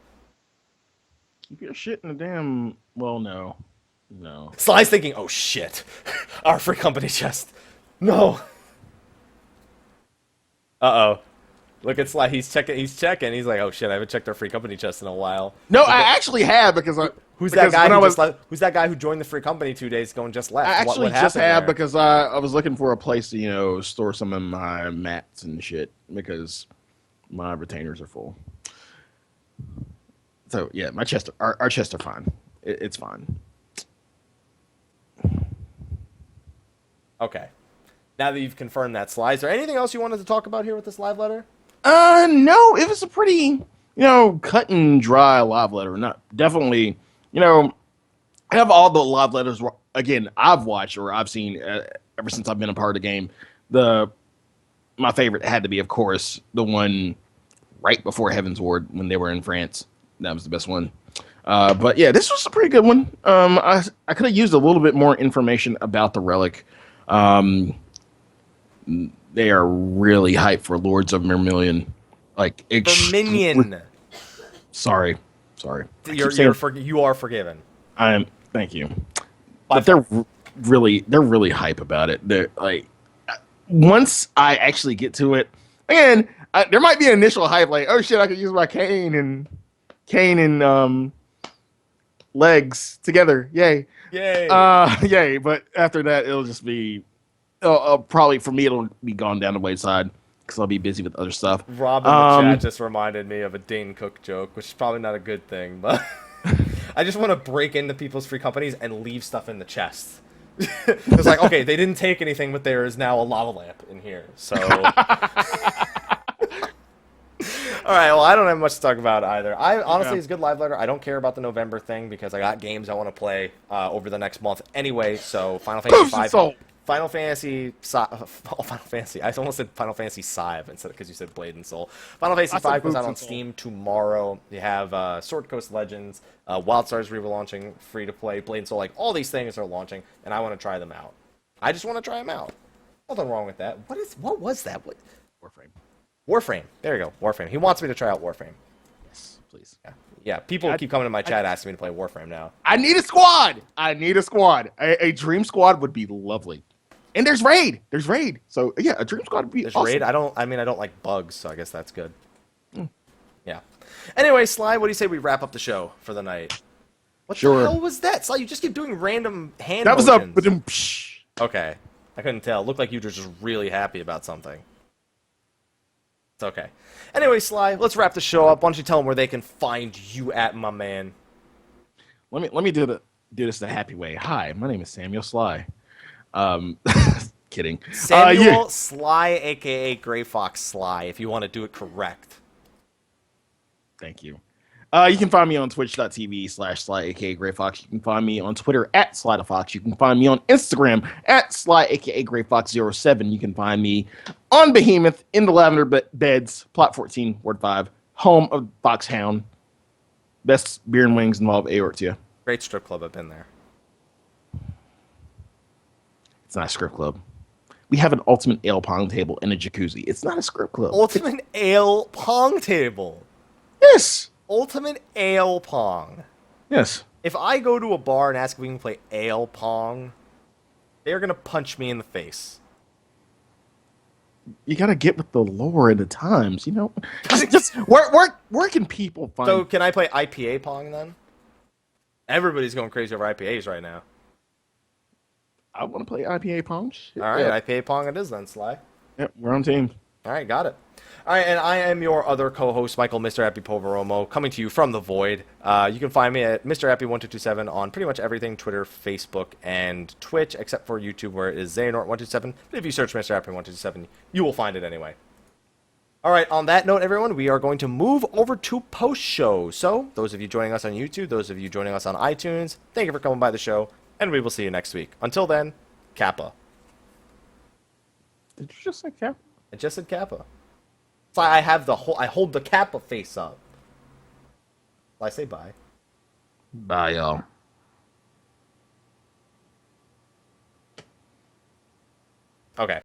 Keep your shit in the damn... Well, no. Sly's thinking, oh shit. Our free company chest. No. Uh-oh. Look at Sly. He's checking. He's like, oh shit, I haven't checked our free company chest in a while. No, I actually have because Who's that guy who's that guy who joined the free company 2 days ago and just left? I actually just have because I was looking for a place to, store some of my mats and shit because my retainers are full. So yeah, my chest, our chests are fine. It's fine. Okay. Now that you've confirmed that, Sly, is there anything else you wanted to talk about here with this live letter? No, it was a pretty, cut and dry live letter. Not definitely, I have all the live letters again I've watched or I've seen ever since I've been a part of the game. My favorite had to be, of course, the one right before Heaven's Ward when they were in France. That was the best one. But yeah, this was a pretty good one. I could have used a little bit more information about the relic. They are really hyped for Lords of Verminion. Verminion. Sorry. You are forgiven. I am. Thank you. But they're really hype about it. They're like, once I actually get to it, again, there might be an initial hype like, oh shit, I could use my cane and legs together. Yay. Yay. But after that, it'll just be probably for me, it'll be gone down the wayside because I'll be busy with other stuff. Rob in the chat just reminded me of a Dane Cook joke, which is probably not a good thing, but I just want to break into people's free companies and leave stuff in the chest. It's like, okay, they didn't take anything, but there is now a lava lamp in here, so... Alright, well, I don't have much to talk about either. Honestly, it's a good live letter. I don't care about the November thing because I got games I want to play over the next month anyway, so Final Fantasy V... Final Fantasy... Final Fantasy. I almost said Final Fantasy V instead because you said Blade and Soul. Final Fantasy V goes out on Steam tomorrow. You have Sword Coast Legends, WildStar's relaunching, free-to-play, Blade and Soul. Like, all these things are launching, and I want to try them out. I just want to try them out. Nothing wrong with that. What was that? Warframe. There you go. Warframe. He wants me to try out Warframe. Yes, please. Yeah. People keep coming to my chat asking me to play Warframe now. I need a squad. A dream squad would be lovely. And there's raid. So yeah, a dream squad would be awesome. Raid. I don't like bugs, so I guess that's good. Yeah. Anyway, Sly, what do you say we wrap up the show for the night? What the hell was that? Sly, you just keep doing random hand motions. That was Okay. I couldn't tell. It looked like you were just really happy about something. It's okay. Anyway, Sly, let's wrap the show up. Why don't you tell them where they can find you at, my man? Let me do this the happy way. Hi, my name is Samuel Sly. Kidding. Samuel Sly, a.k.a. Greyfox Sly, if you want to do it correct. Thank you. You can find me on twitch.tv/Slyakagreyfox. You can find me on Twitter at Slythesquirrel. You can find me on Instagram at Slyakagreyfox07. You can find me on Behemoth in the Lavender Beds, Plot 14, Ward 5, home of Foxhound. Best beer and wings involved Aortia. Great strip club. I've been there. It's not a script club. We have an ultimate ale pong table and a jacuzzi. It's not a script club. Ultimate ale pong table. Yes. Ultimate ale pong. Yes. If I go to a bar and ask if we can play ale pong, they're gonna punch me in the face. You gotta get with the lore and the times, you know. Just where can people find? So can I play IPA pong then? Everybody's going crazy over IPAs right now. I want to play IPA pong. Shit. All right, IPA pong it is then, Sly. Yep, we're on team. All right, got it. All right, and I am your other co-host, Michael, Mr. Happy Poveromo, coming to you from the void. You can find me at Mr. Happy 1227 on pretty much everything, Twitter, Facebook, and Twitch, except for YouTube, where it is Xehanort127. But if you search Mr. Happy 1227, you will find it anyway. All right, on that note, everyone, we are going to move over to post-show. So, those of you joining us on YouTube, those of you joining us on iTunes, thank you for coming by the show, and we will see you next week. Until then, Kappa. Did you just say Kappa? I just said Kappa. It's like I hold the Kappa face up. I say bye. Bye, y'all. Okay.